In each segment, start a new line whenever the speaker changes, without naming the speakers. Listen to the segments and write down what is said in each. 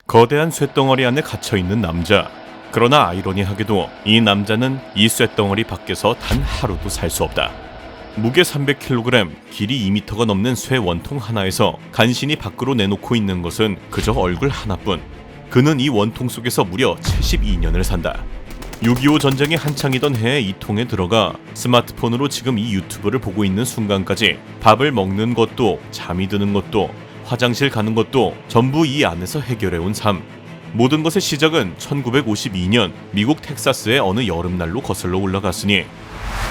거대한 쇳덩어리 안에 갇혀있는 남자. 그러나 아이러니하게도 이 남자는 이 쇳덩어리 밖에서 단 하루도 살 수 없다. 무게 300kg, 길이 2m가 넘는 쇠 원통 하나에서 간신히 밖으로 내놓고 있는 것은 그저 얼굴 하나뿐. 그는 이 원통 속에서 무려 72년을 산다. 6.25 전쟁이 한창이던 해에 이 통에 들어가 스마트폰으로 지금 이 유튜브를 보고 있는 순간까지 밥을 먹는 것도, 잠이 드는 것도, 화장실 가는 것도 전부 이 안에서 해결해온 삶. 모든 것의 시작은 1952년 미국 텍사스의 어느 여름날로 거슬러 올라갔으니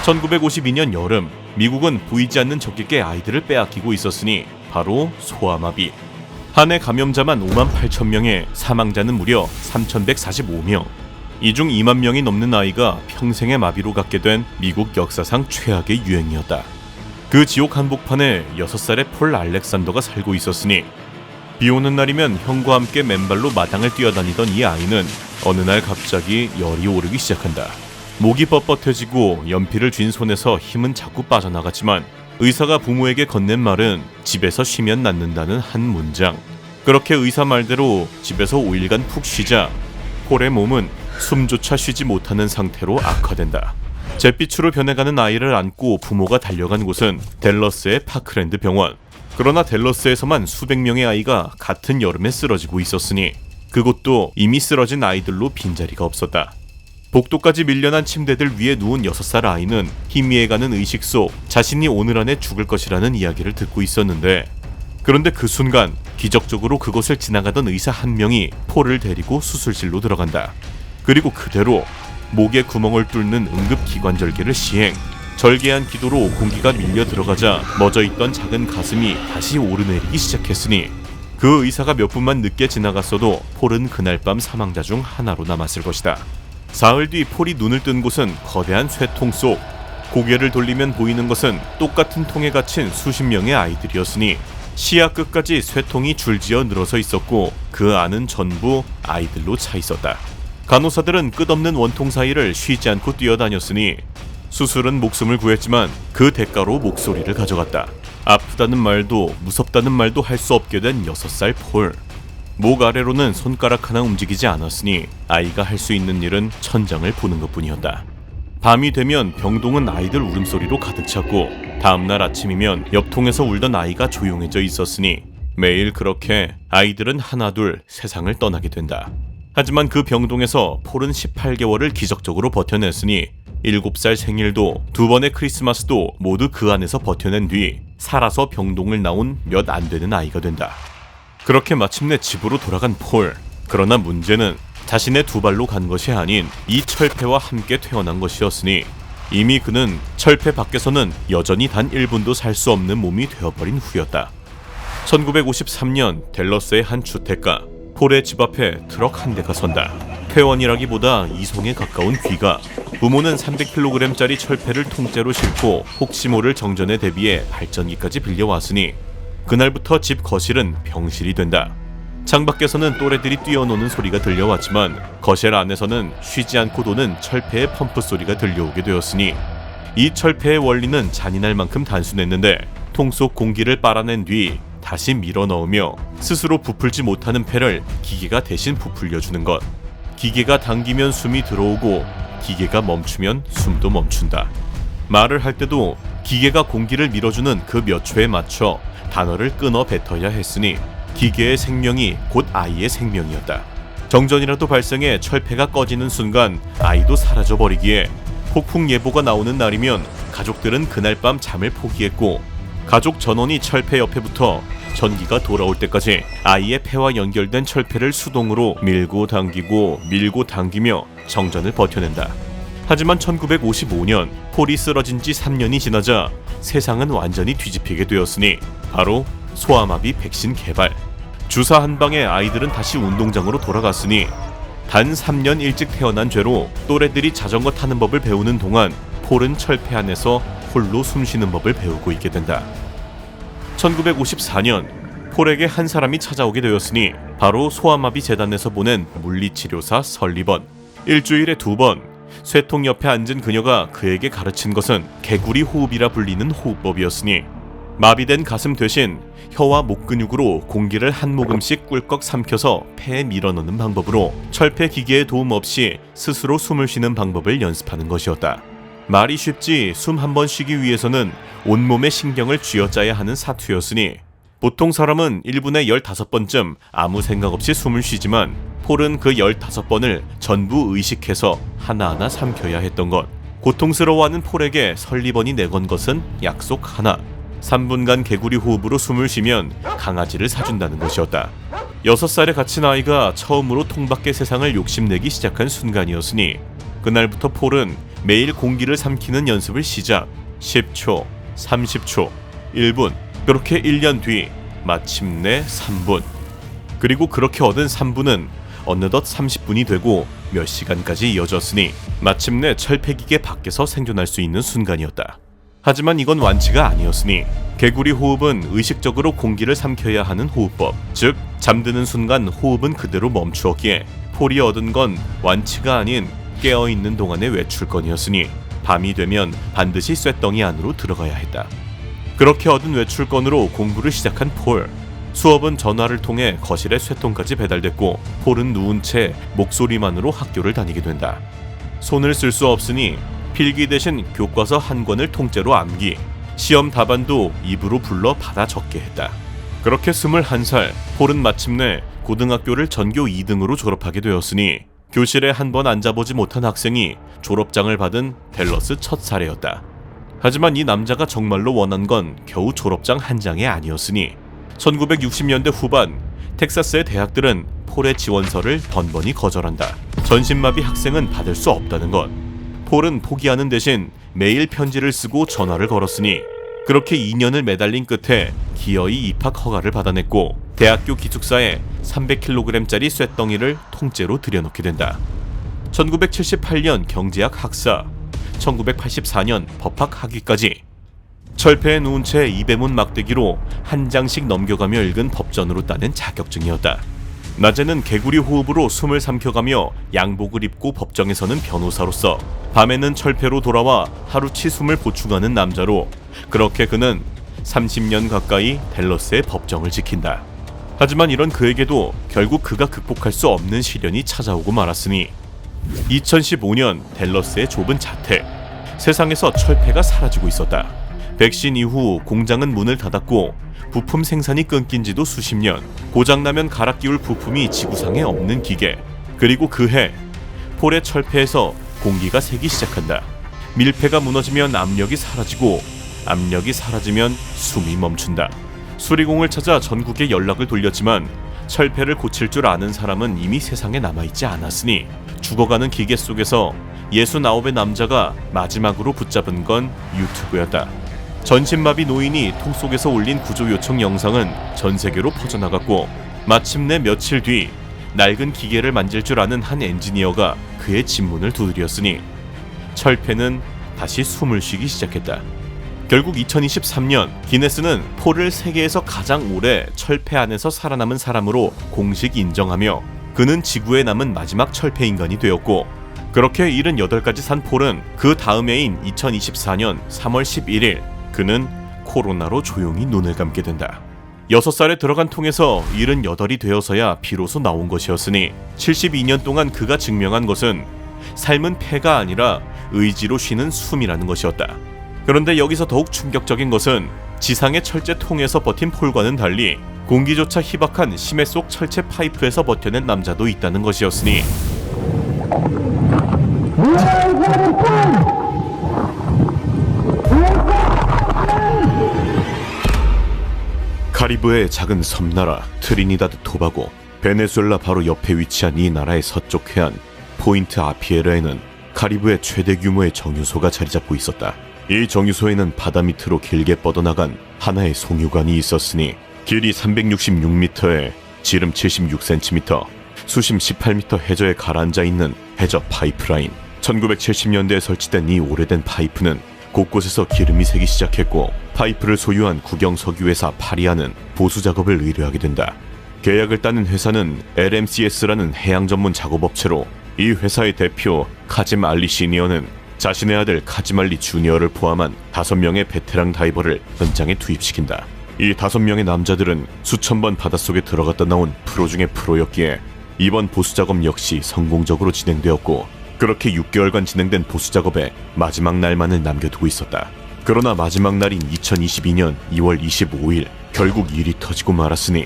1952년 여름, 미국은 보이지 않는 적에게 아이들을 빼앗기고 있었으니 바로 소아마비. 한 해 감염자만 58,000명에 사망자는 무려 3,145명. 이 중 2만 명이 넘는 아이가 평생의 마비로 갖게 된 미국 역사상 최악의 유행이었다. 그 지옥 한복판에 6살의 폴 알렉산더가 살고 있었으니 비오는 날이면 형과 함께 맨발로 마당을 뛰어다니던 이 아이는 어느 날 갑자기 열이 오르기 시작한다. 목이 뻣뻣해지고 연필을 쥔 손에서 힘은 자꾸 빠져나갔지만 의사가 부모에게 건넨 말은 집에서 쉬면 낫는다는 한 문장. 그렇게 의사 말대로 집에서 5일간 푹 쉬자 폴의 몸은 숨조차 쉬지 못하는 상태로 악화된다. 잿빛으로 변해가는 아이를 안고 부모가 달려간 곳은 댈러스의 파크랜드 병원. 그러나 댈러스에서만 수백 명의 아이가 같은 여름에 쓰러지고 있었으니 그곳도 이미 쓰러진 아이들로 빈자리가 없었다. 복도까지 밀려난 침대들 위에 누운 6살 아이는 희미해가는 의식 속 자신이 오늘 안에 죽을 것이라는 이야기를 듣고 있었는데, 그런데 그 순간 기적적으로 그곳을 지나가던 의사 한 명이 폴을 데리고 수술실로 들어간다. 그리고 그대로 목에 구멍을 뚫는 응급기관절개를 시행. 절개한 기도로 공기가 밀려 들어가자 멎어있던 작은 가슴이 다시 오르내리기 시작했으니 그 의사가 몇 분만 늦게 지나갔어도 폴은 그날 밤 사망자 중 하나로 남았을 것이다. 사흘 뒤 폴이 눈을 뜬 곳은 거대한 쇠통 속. 고개를 돌리면 보이는 것은 똑같은 통에 갇힌 수십 명의 아이들이었으니 시야 끝까지 쇠통이 줄지어 늘어서 있었고 그 안은 전부 아이들로 차 있었다. 간호사들은 끝없는 원통 사이를 쉬지 않고 뛰어다녔으니 수술은 목숨을 구했지만 그 대가로 목소리를 가져갔다. 아프다는 말도 무섭다는 말도 할 수 없게 된 6살 폴. 목 아래로는 손가락 하나 움직이지 않았으니 아이가 할 수 있는 일은 천장을 보는 것뿐이었다. 밤이 되면 병동은 아이들 울음소리로 가득 찼고 다음날 아침이면 옆통에서 울던 아이가 조용해져 있었으니 매일 그렇게 아이들은 하나둘 세상을 떠나게 된다. 하지만 그 병동에서 폴은 18개월을 기적적으로 버텨냈으니 7살 생일도 2번의 크리스마스도 모두 그 안에서 버텨낸 뒤 살아서 병동을 나온 몇 안 되는 아이가 된다. 그렇게 마침내 집으로 돌아간 폴. 그러나 문제는 자신의 2발로 간 것이 아닌 이 철폐와 함께 태어난 것이었으니 이미 그는 철폐 밖에서는 여전히 단 1분도 살 수 없는 몸이 되어버린 후였다. 1953년 댈러스의 한 주택가. 폴의 집 앞에 트럭 한 대가 선다. 퇴원이라기보다 이송에 가까운 귀가. 부모는 300kg짜리 철폐를 통째로 싣고 혹시 모를 정전에 대비해 발전기까지 빌려왔으니 그날부터 집 거실은 병실이 된다. 창밖에서는 또래들이 뛰어노는 소리가 들려왔지만 거실 안에서는 쉬지 않고 도는 철폐의 펌프 소리가 들려오게 되었으니 이 철폐의 원리는 잔인할 만큼 단순했는데 통 속 공기를 빨아낸 뒤 다시 밀어 넣으며 스스로 부풀지 못하는 폐를 기계가 대신 부풀려주는 것. 기계가 당기면 숨이 들어오고 기계가 멈추면 숨도 멈춘다. 말을 할 때도 기계가 공기를 밀어주는 그 몇 초에 맞춰 단어를 끊어 뱉어야 했으니 기계의 생명이 곧 아이의 생명이었다. 정전이라도 발생해 철폐가 꺼지는 순간 아이도 사라져버리기에 폭풍 예보가 나오는 날이면 가족들은 그날 밤 잠을 포기했고 가족 전원이 철폐 옆에 붙어 전기가 돌아올 때까지 아이의 폐와 연결된 철폐를 수동으로 밀고 당기며 정전을 버텨낸다. 하지만 1955년 폴이 쓰러진 지 3년이 지나자 세상은 완전히 뒤집히게 되었으니 바로 소아마비 백신 개발. 주사 한 방에 아이들은 다시 운동장으로 돌아갔으니 단 3년 일찍 태어난 죄로 또래들이 자전거 타는 법을 배우는 동안 폴은 철폐 안에서 홀로 숨쉬는 법을 배우고 있게 된다. 1954년 폴에게 한 사람이 찾아오게 되었으니 바로 소아마비 재단에서 보낸 물리치료사 설리번. 일주일에 2번 쇠통 옆에 앉은 그녀가 그에게 가르친 것은 개구리 호흡이라 불리는 호흡법이었으니 마비된 가슴 대신 혀와 목 근육으로 공기를 한 모금씩 꿀꺽 삼켜서 폐에 밀어넣는 방법으로 철폐 기계의 도움 없이 스스로 숨을 쉬는 방법을 연습하는 것이었다. 말이 쉽지 숨 한 번 쉬기 위해서는 온몸의 신경을 쥐어짜야 하는 사투였으니 보통 사람은 1분에 15번쯤 아무 생각 없이 숨을 쉬지만 폴은 그 15번을 전부 의식해서 하나하나 삼켜야 했던 것. 고통스러워하는 폴에게 설리번이 내건 것은 약속 하나. 3분간 개구리 호흡으로 숨을 쉬면 강아지를 사준다는 것이었다. 6살에 갇힌 아이가 처음으로 통밖의 세상을 욕심내기 시작한 순간이었으니 그날부터 폴은 매일 공기를 삼키는 연습을 시작. 10초, 30초, 1분, 그렇게 1년 뒤 마침내 3분. 그리고 그렇게 얻은 3분은 어느덧 30분이 되고 몇 시간까지 이어졌으니 마침내 철폐기계 밖에서 생존할 수 있는 순간이었다. 하지만 이건 완치가 아니었으니 개구리 호흡은 의식적으로 공기를 삼켜야 하는 호흡법, 즉 잠드는 순간 호흡은 그대로 멈추었기에 폴이 얻은 건 완치가 아닌 깨어있는 동안의 외출권이었으니 밤이 되면 반드시 쇳덩이 안으로 들어가야 했다. 그렇게 얻은 외출권으로 공부를 시작한 폴. 수업은 전화를 통해 거실에 쇠통까지 배달됐고 폴은 누운 채 목소리만으로 학교를 다니게 된다. 손을 쓸 수 없으니 필기 대신 교과서 한 권을 통째로 암기, 시험 답안도 입으로 불러 받아 적게 했다. 그렇게 21살, 폴은 마침내 고등학교를 전교 2등으로 졸업하게 되었으니 교실에 한 번 앉아보지 못한 학생이 졸업장을 받은 댈러스 첫 사례였다. 하지만 이 남자가 정말로 원한 건 겨우 졸업장 한 장이 아니었으니 1960년대 후반 텍사스의 대학들은 폴의 지원서를 번번이 거절한다. 전신마비 학생은 받을 수 없다는 것. 폴은 포기하는 대신 매일 편지를 쓰고 전화를 걸었으니 그렇게 2년을 매달린 끝에 기어이 입학 허가를 받아냈고 대학교 기숙사에 300kg짜리 쇳덩이를 통째로 들여놓게 된다. 1978년 경제학 학사, 1984년 법학 학위까지 철폐에 누운 채 입에문 막대기로 한 장씩 넘겨가며 읽은 법전으로 따낸 자격증이었다. 낮에는 개구리 호흡으로 숨을 삼켜가며 양복을 입고 법정에서는 변호사로서, 밤에는 철폐로 돌아와 하루치 숨을 보충하는 남자로, 그렇게 그는 30년 가까이 댈러스의 법정을 지킨다. 하지만 이런 그에게도 결국 그가 극복할 수 없는 시련이 찾아오고 말았으니 2015년 댈러스의 좁은 자택, 세상에서 철폐가 사라지고 있었다. 백신 이후 공장은 문을 닫았고 부품 생산이 끊긴 지도 수십 년, 고장나면 갈아 끼울 부품이 지구상에 없는 기계. 그리고 그해 폴의 철폐에서 공기가 새기 시작한다. 밀폐가 무너지면 압력이 사라지고 압력이 사라지면 숨이 멈춘다. 수리공을 찾아 전국에 연락을 돌렸지만 철폐를 고칠 줄 아는 사람은 이미 세상에 남아있지 않았으니 죽어가는 기계 속에서 69의 남자가 마지막으로 붙잡은 건 유튜브였다. 전신마비 노인이 통 속에서 올린 구조 요청 영상은 전 세계로 퍼져나갔고 마침내 며칠 뒤 낡은 기계를 만질 줄 아는 한 엔지니어가 그의 집문을 두드렸으니 철폐는 다시 숨을 쉬기 시작했다. 결국 2023년 기네스는 폴을 세계에서 가장 오래 철폐 안에서 살아남은 사람으로 공식 인정하며 그는 지구에 남은 마지막 철폐 인간이 되었고, 그렇게 78까지 산 폴은 그 다음 해인 2024년 3월 11일 그는 코로나로 조용히 눈을 감게 된다. 6살에 들어간 통에서 78이 되어서야 비로소 나온 것이었으니 72년 동안 그가 증명한 것은 삶은 폐가 아니라 의지로 쉬는 숨이라는 것이었다. 그런데 여기서 더욱 충격적인 것은 지상의 철제 통에서 버틴 폴과는 달리 공기조차 희박한 심해 속 철제 파이프에서 버텨낸 남자도 있다는 것이었으니 카리브해의 작은 섬나라 트리니다드 토바고, 베네수엘라 바로 옆에 위치한 이 나라의 서쪽 해안 포인트 아피에라에는 카리브해 최대 규모의 정유소가 자리잡고 있었다. 이 정유소에는 바다 밑으로 길게 뻗어나간 하나의 송유관이 있었으니 길이 366m에 지름 76cm, 수심 18m 해저에 가라앉아 있는 해저 파이프라인. 1970년대에 설치된 이 오래된 파이프는 곳곳에서 기름이 새기 시작했고 파이프를 소유한 국영석유회사 파리아는 보수 작업을 의뢰하게 된다. 계약을 따는 회사는 LMCS라는 해양 전문 작업업체로 이 회사의 대표 카짐 알리 시니어는 자신의 아들 카지말리 주니어를 포함한 5명의 베테랑 다이버를 현장에 투입시킨다. 이 5명의 남자들은 수천 번 바닷속에 들어갔다 나온 프로 중의 프로였기에 이번 보수 작업 역시 성공적으로 진행되었고, 그렇게 6개월간 진행된 보수 작업에 마지막 날만을 남겨두고 있었다. 그러나 마지막 날인 2022년 2월 25일 결국 일이 터지고 말았으니,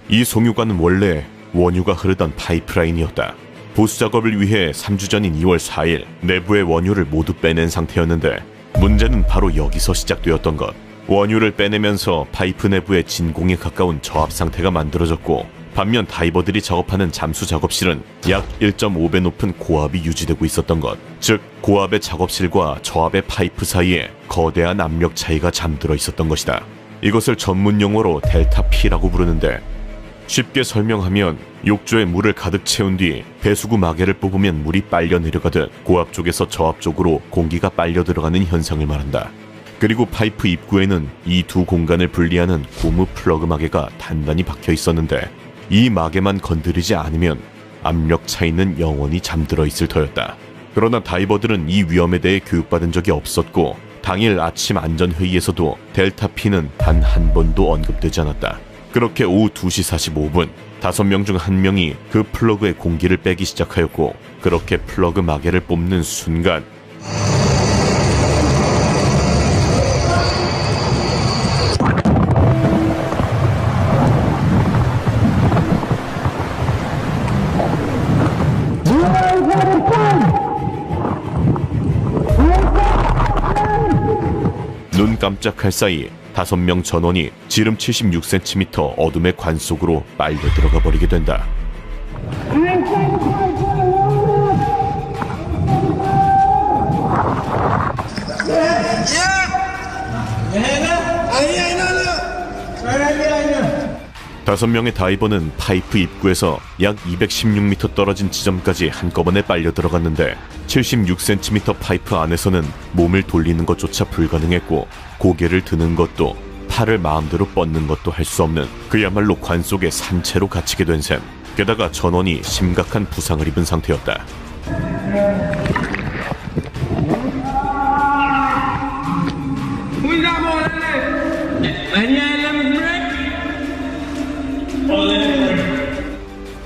이 송유관은 원래 원유가 흐르던 파이프라인이었다. 보수 작업을 위해 3주 전인 2월 4일 내부의 원유를 모두 빼낸 상태였는데, 문제는 바로 여기서 시작되었던 것. 원유를 빼내면서 파이프 내부에 진공에 가까운 저압 상태가 만들어졌고, 반면 다이버들이 작업하는 잠수 작업실은 약 1.5배 높은 고압이 유지되고 있었던 것. 즉, 고압의 작업실과 저압의 파이프 사이에 거대한 압력 차이가 잠들어 있었던 것이다. 이것을 전문 용어로 델타 P라고 부르는데, 쉽게 설명하면 욕조에 물을 가득 채운 뒤 배수구 마개를 뽑으면 물이 빨려 내려가듯 고압 쪽에서 저압 쪽으로 공기가 빨려 들어가는 현상을 말한다. 그리고 파이프 입구에는 이 두 공간을 분리하는 고무 플러그 마개가 단단히 박혀 있었는데, 이 마개만 건드리지 않으면 압력 차이는 영원히 잠들어 있을 터였다. 그러나 다이버들은 이 위험에 대해 교육받은 적이 없었고, 당일 아침 안전회의에서도 델타 P는 단 한 번도 언급되지 않았다. 그렇게 오후 2시 45분 5명 중 1명이 그 플러그의 공기를 빼기 시작하였고, 그렇게 플러그 마개를 뽑는 순간 눈 깜짝할 사이 5명 전원이 지름 76cm 어둠의 관 속으로 빨려 들어가 버리게 된다. 다섯 명의 다이버는 파이프 입구에서 약 216m 떨어진 지점까지 한꺼번에 빨려 들어갔는데, 76cm 파이프 안에서는 몸을 돌리는 것조차 불가능했고, 고개를 드는 것도 팔을 마음대로 뻗는 것도 할 수 없는 그야말로 관 속에 산채로 갇히게 된 셈. 게다가 전원이 심각한 부상을 입은 상태였다.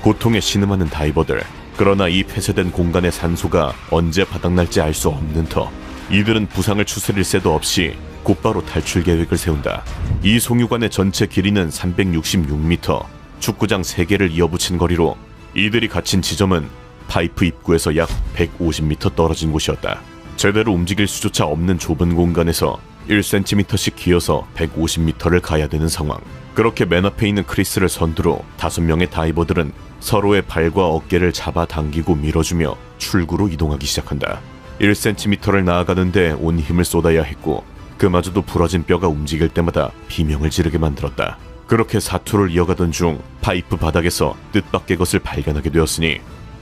고통에 신음하는 다이버들. 그러나 이 폐쇄된 공간의 산소가 언제 바닥날지 알 수 없는 터, 이들은 부상을 추스릴 새도 없이 곧바로 탈출 계획을 세운다. 이 송유관의 전체 길이는 366m, 축구장 3개를 이어붙인 거리로 이들이 갇힌 지점은 파이프 입구에서 약 150m 떨어진 곳이었다. 제대로 움직일 수조차 없는 좁은 공간에서 1cm씩 기어서 150m를 가야 되는 상황. 그렇게 맨 앞에 있는 크리스를 선두로 5명의 다이버들은 서로의 발과 어깨를 잡아당기고 밀어주며 출구로 이동하기 시작한다. 1cm를 나아가는데 온 힘을 쏟아야 했고, 그마저도 부러진 뼈가 움직일 때마다 비명을 지르게 만들었다. 그렇게 사투를 이어가던 중 파이프 바닥에서 뜻밖의 것을 발견하게 되었으니,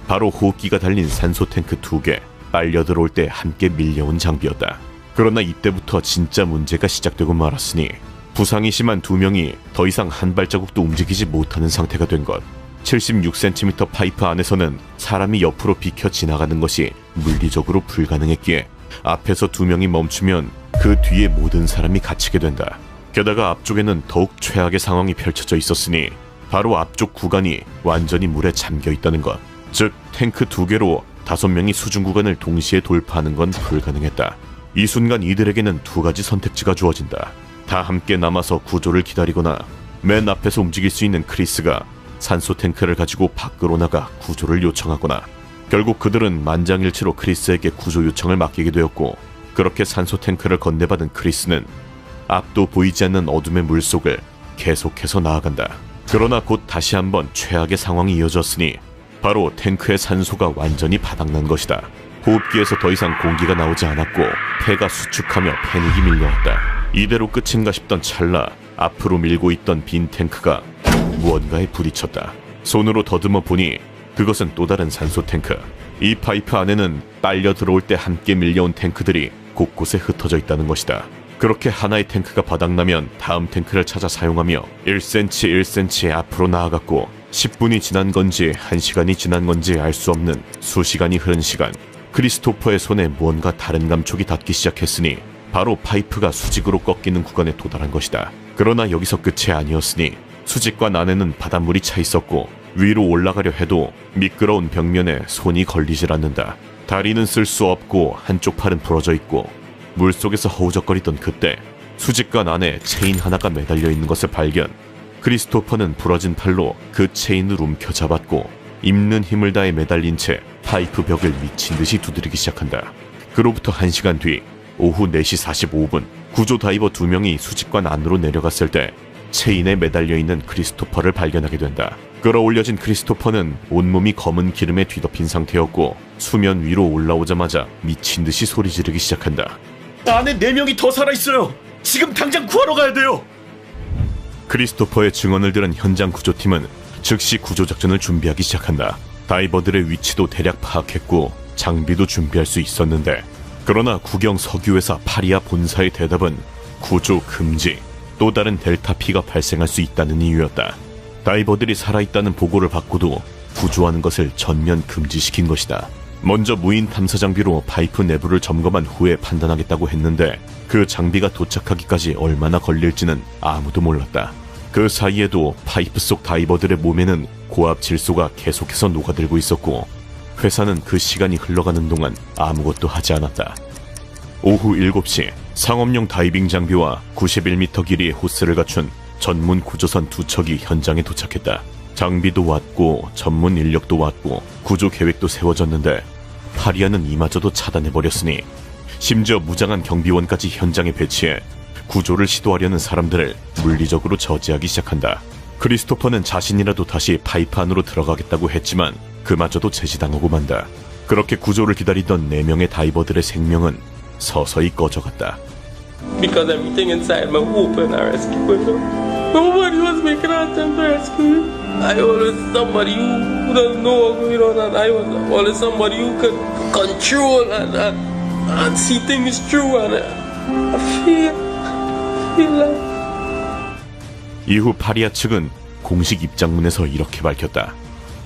바로 호흡기가 달린 산소 탱크 2개, 빨려 들어올 때 함께 밀려온 장비였다. 그러나 이때부터 진짜 문제가 시작되고 말았으니, 부상이 심한 2명이 더 이상 한 발자국도 움직이지 못하는 상태가 된 것. 76cm 파이프 안에서는 사람이 옆으로 비켜 지나가는 것이 물리적으로 불가능했기에 앞에서 2명이 멈추면 그 뒤에 모든 사람이 갇히게 된다. 게다가 앞쪽에는 더욱 최악의 상황이 펼쳐져 있었으니, 바로 앞쪽 구간이 완전히 물에 잠겨 있다는 것. 즉, 탱크 2개로 5명이 수중 구간을 동시에 돌파하는 건 불가능했다. 이 순간 이들에게는 2가지 선택지가 주어진다. 다 함께 남아서 구조를 기다리거나, 맨 앞에서 움직일 수 있는 크리스가 산소 탱크를 가지고 밖으로 나가 구조를 요청하거나. 결국 그들은 만장일치로 크리스에게 구조 요청을 맡기게 되었고, 그렇게 산소 탱크를 건네받은 크리스는 앞도 보이지 않는 어둠의 물속을 계속해서 나아간다. 그러나 곧 다시 한번 최악의 상황이 이어졌으니, 바로 탱크의 산소가 완전히 바닥난 것이다. 호흡기에서 더 이상 공기가 나오지 않았고, 폐가 수축하며 패닉이 밀려왔다. 이대로 끝인가 싶던 찰나, 앞으로 밀고 있던 빈 탱크가 무언가에 부딪혔다. 손으로 더듬어 보니 그것은 또 다른 산소 탱크. 이 파이프 안에는 빨려 들어올 때 함께 밀려온 탱크들이 곳곳에 흩어져 있다는 것이다. 그렇게 하나의 탱크가 바닥나면 다음 탱크를 찾아 사용하며 1cm 1cm 앞으로 나아갔고, 10분이 지난 건지 1시간이 지난 건지 알 수 없는 수시간이 흐른 시간. 크리스토퍼의 손에 무언가 다른 감촉이 닿기 시작했으니 바로 파이프가 수직으로 꺾이는 구간에 도달한 것이다. 그러나 여기서 끝이 아니었으니 수직관 안에는 바닷물이 차 있었고 위로 올라가려 해도 미끄러운 벽면에 손이 걸리질 않는다. 다리는 쓸 수 없고 한쪽 팔은 부러져 있고 물속에서 허우적거리던 그때 수직관 안에 체인 하나가 매달려 있는 것을 발견. 크리스토퍼는 부러진 팔로 그 체인을 움켜잡았고 입는 힘을 다해 매달린 채 파이프 벽을 미친 듯이 두드리기 시작한다. 그로부터 1시간 뒤 오후 4시 45분 구조 다이버 2명이 수직관 안으로 내려갔을 때 체인에 매달려 있는 크리스토퍼를 발견하게 된다. 끌어올려진 크리스토퍼는 온몸이 검은 기름에 뒤덮인 상태였고 수면 위로 올라오자마자 미친 듯이 소리 지르기 시작한다.
안에 4명이 더 살아있어요. 지금 당장 구하러 가야 돼요.
크리스토퍼의 증언을 들은 현장 구조팀은 즉시 구조작전을 준비하기 시작한다. 다이버들의 위치도 대략 파악했고 장비도 준비할 수 있었는데, 그러나 국영 석유회사 파리아 본사의 대답은 구조 금지, 또 다른 델타 P가 발생할 수 있다는 이유였다. 다이버들이 살아있다는 보고를 받고도 구조하는 것을 전면 금지시킨 것이다. 먼저 무인 탐사 장비로 파이프 내부를 점검한 후에 판단하겠다고 했는데 그 장비가 도착하기까지 얼마나 걸릴지는 아무도 몰랐다. 그 사이에도 파이프 속 다이버들의 몸에는 고압 질소가 계속해서 녹아들고 있었고 회사는 그 시간이 흘러가는 동안 아무것도 하지 않았다. 오후 7시 상업용 다이빙 장비와 91m 길이의 호스를 갖춘 전문 구조선 2척이 현장에 도착했다. 장비도 왔고 전문 인력도 왔고 구조 계획도 세워졌는데 파리아는 이마저도 차단해버렸으니 심지어 무장한 경비원까지 현장에 배치해 구조를 시도하려는 사람들을 물리적으로 저지하기 시작한다. 크리스토퍼는 자신이라도 다시 파이프 안으로 들어가겠다고 했지만 그마저도 제지당하고 만다. 그렇게 구조를 기다리던 4명의 다이버들의 생명은 서서히 꺼져갔다.
Because everything inside me open and rescue. Nobody was making an attempt to rescue me. I was somebody who doesn't know what's going on, and I was always somebody who could control and see things through, and I feel like.
이후 파리아 측은 공식 입장문에서 이렇게 밝혔다.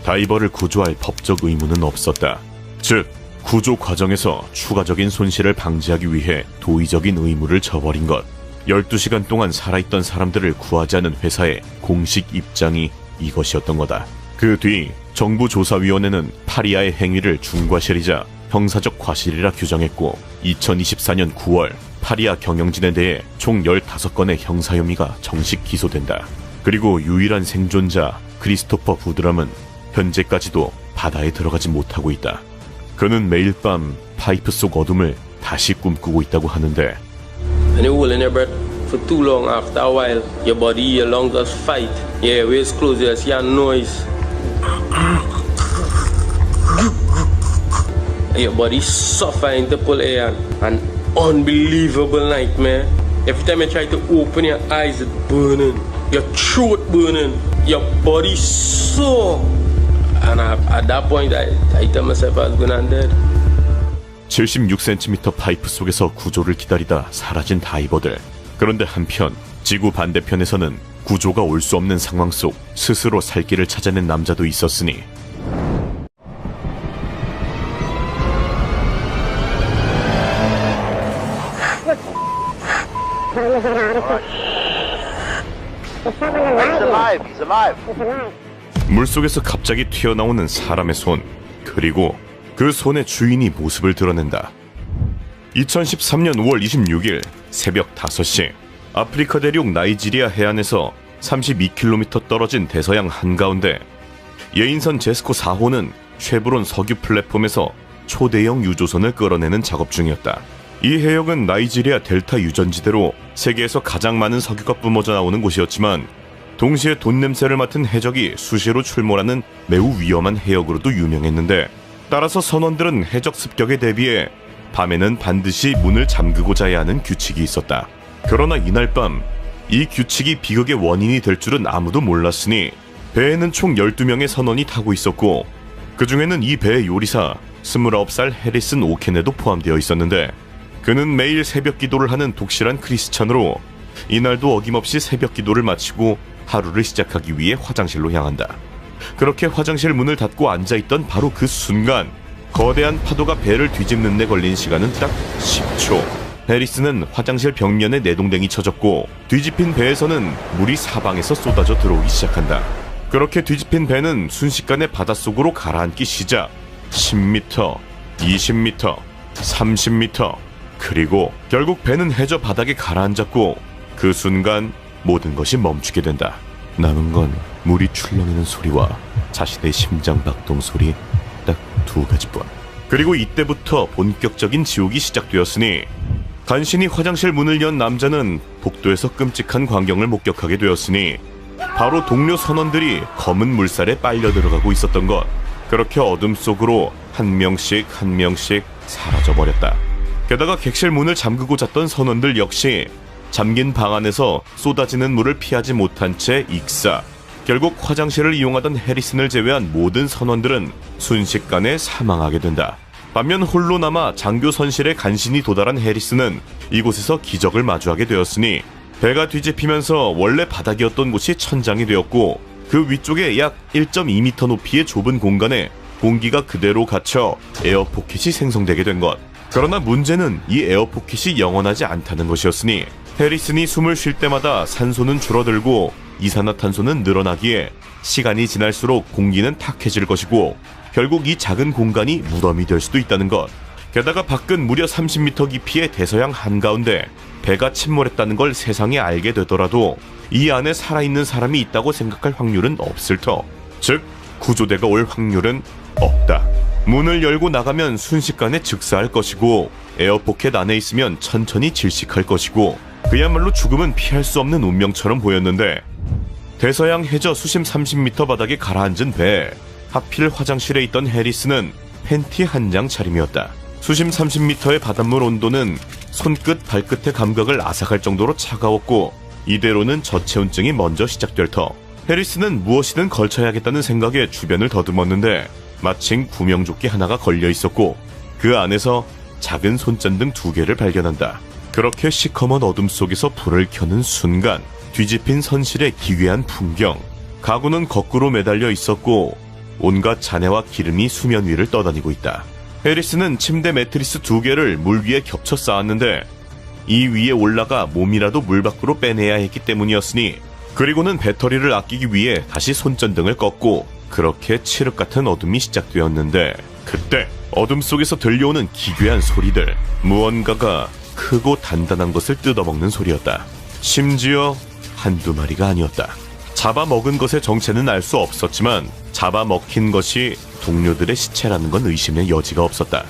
다이버를 구조할 법적 의무는 없었다. 즉, 구조 과정에서 추가적인 손실을 방지하기 위해 도의적인 의무를 저버린 것. 12시간 동안 살아있던 사람들을 구하지 않은 회사의 공식 입장이 이것이었던 거다. 그 뒤 정부조사위원회는 파리아의 행위를 중과실이자 형사적 과실이라 규정했고 2024년 9월 파리아 경영진에 대해 총 15건의 형사 혐의가 정식 기소된다. 그리고 유일한 생존자 크리스토퍼 부드람은 현재까지도 바다에 들어가지 못하고 있다. 그는 매일 밤 파이프 속 어둠을 다시 꿈꾸고 있다고 하는데
When you're holding your breath for too long, after a while, your body, your lungs just fight. Your airways close, you see a noise. Your body suffering to pull air. An unbelievable nightmare. Every time you try to open your eyes, it's burning. Your throat burning. Your body sore. And at that point, I tell myself I was going to dead.
76cm 파이프 속에서 구조를 기다리다 사라진 다이버들. 그런데 한편 지구 반대편에서는 구조가 올 수 없는 상황 속 스스로 살 길을 찾아낸 남자도 있었으니 물속에서 갑자기 튀어나오는 사람의 손, 그리고 그 손의 주인이 모습을 드러낸다. 2013년 5월 26일 새벽 5시 아프리카 대륙 나이지리아 해안에서 32km 떨어진 대서양 한가운데 예인선 제스코 4호는 쉐브론 석유 플랫폼에서 초대형 유조선을 끌어내는 작업 중이었다. 이 해역은 나이지리아 델타 유전지대로 세계에서 가장 많은 석유가 뿜어져 나오는 곳이었지만 동시에 돈 냄새를 맡은 해적이 수시로 출몰하는 매우 위험한 해역으로도 유명했는데 따라서 선원들은 해적 습격에 대비해 밤에는 반드시 문을 잠그고 자야 하는 규칙이 있었다. 그러나 이날 밤 이 규칙이 비극의 원인이 될 줄은 아무도 몰랐으니 배에는 총 12명의 선원이 타고 있었고 그 중에는 이 배의 요리사 29살 해리슨 오케네도 포함되어 있었는데 그는 매일 새벽 기도를 하는 독실한 크리스찬으로 이날도 어김없이 새벽 기도를 마치고 하루를 시작하기 위해 화장실로 향한다. 그렇게 화장실 문을 닫고 앉아있던 바로 그 순간 거대한 파도가 배를 뒤집는 데 걸린 시간은 딱 10초. 해리스는 화장실 벽면에 내동댕이 쳐졌고 뒤집힌 배에서는 물이 사방에서 쏟아져 들어오기 시작한다. 그렇게 뒤집힌 배는 순식간에 바닷속으로 가라앉기 시작. 10m, 20m, 30m, 그리고 결국 배는 해저 바닥에 가라앉았고 그 순간 모든 것이 멈추게 된다. 남은 건 물이 출렁이는 소리와 자신의 심장 박동 소리 딱 두 가지뿐. 그리고 이때부터 본격적인 지옥이 시작되었으니 간신히 화장실 문을 연 남자는 복도에서 끔찍한 광경을 목격하게 되었으니 바로 동료 선원들이 검은 물살에 빨려 들어가고 있었던 것. 그렇게 어둠 속으로 한 명씩 한 명씩 사라져버렸다. 게다가 객실 문을 잠그고 잤던 선원들 역시 잠긴 방 안에서 쏟아지는 물을 피하지 못한 채 익사. 결국 화장실을 이용하던 해리슨을 제외한 모든 선원들은 순식간에 사망하게 된다. 반면 홀로 남아 장교 선실에 간신히 도달한 해리슨은 이곳에서 기적을 마주하게 되었으니 배가 뒤집히면서 원래 바닥이었던 곳이 천장이 되었고 그 위쪽에 약 1.2m 높이의 좁은 공간에 공기가 그대로 갇혀 에어포켓이 생성되게 된 것. 그러나 문제는 이 에어포켓이 영원하지 않다는 것이었으니 해리슨이 숨을 쉴 때마다 산소는 줄어들고 이산화탄소는 늘어나기에 시간이 지날수록 공기는 탁해질 것이고 결국 이 작은 공간이 무덤이 될 수도 있다는 것. 게다가 밖은 무려 30m 깊이의 대서양 한가운데 배가 침몰했다는 걸 세상에 알게 되더라도 이 안에 살아있는 사람이 있다고 생각할 확률은 없을 터. 즉 구조대가 올 확률은 없다. 문을 열고 나가면 순식간에 즉사할 것이고 에어포켓 안에 있으면 천천히 질식할 것이고 그야말로 죽음은 피할 수 없는 운명처럼 보였는데 대서양 해저 수심 30m 바닥에 가라앉은 배. 하필 화장실에 있던 해리스는 팬티 한 장 차림이었다. 수심 30m의 바닷물 온도는 손끝 발끝의 감각을 앗아갈 정도로 차가웠고 이대로는 저체온증이 먼저 시작될 터 해리스는 무엇이든 걸쳐야겠다는 생각에 주변을 더듬었는데 마침 구명조끼 하나가 걸려 있었고 그 안에서 작은 손전등 2개를 발견한다. 그렇게 시커먼 어둠 속에서 불을 켜는 순간 뒤집힌 선실의 기괴한 풍경. 가구는 거꾸로 매달려 있었고 온갖 잔해와 기름이 수면 위를 떠다니고 있다. 해리스는 침대 매트리스 2개를 물 위에 겹쳐 쌓았는데 이 위에 올라가 몸이라도 물 밖으로 빼내야 했기 때문이었으니 그리고는 배터리를 아끼기 위해 다시 손전등을 껐고 그렇게 칠흑 같은 어둠이 시작되었는데 그때 어둠 속에서 들려오는 기괴한 소리들. 무언가가 크고 단단한 것을 뜯어먹는 소리였다. 심지어 한두 마리가 아니었다. 잡아먹은 것의 정체는 알 수 없었지만 잡아먹힌 것이 동료들의 시체라는 건 의심의 여지가 없었다.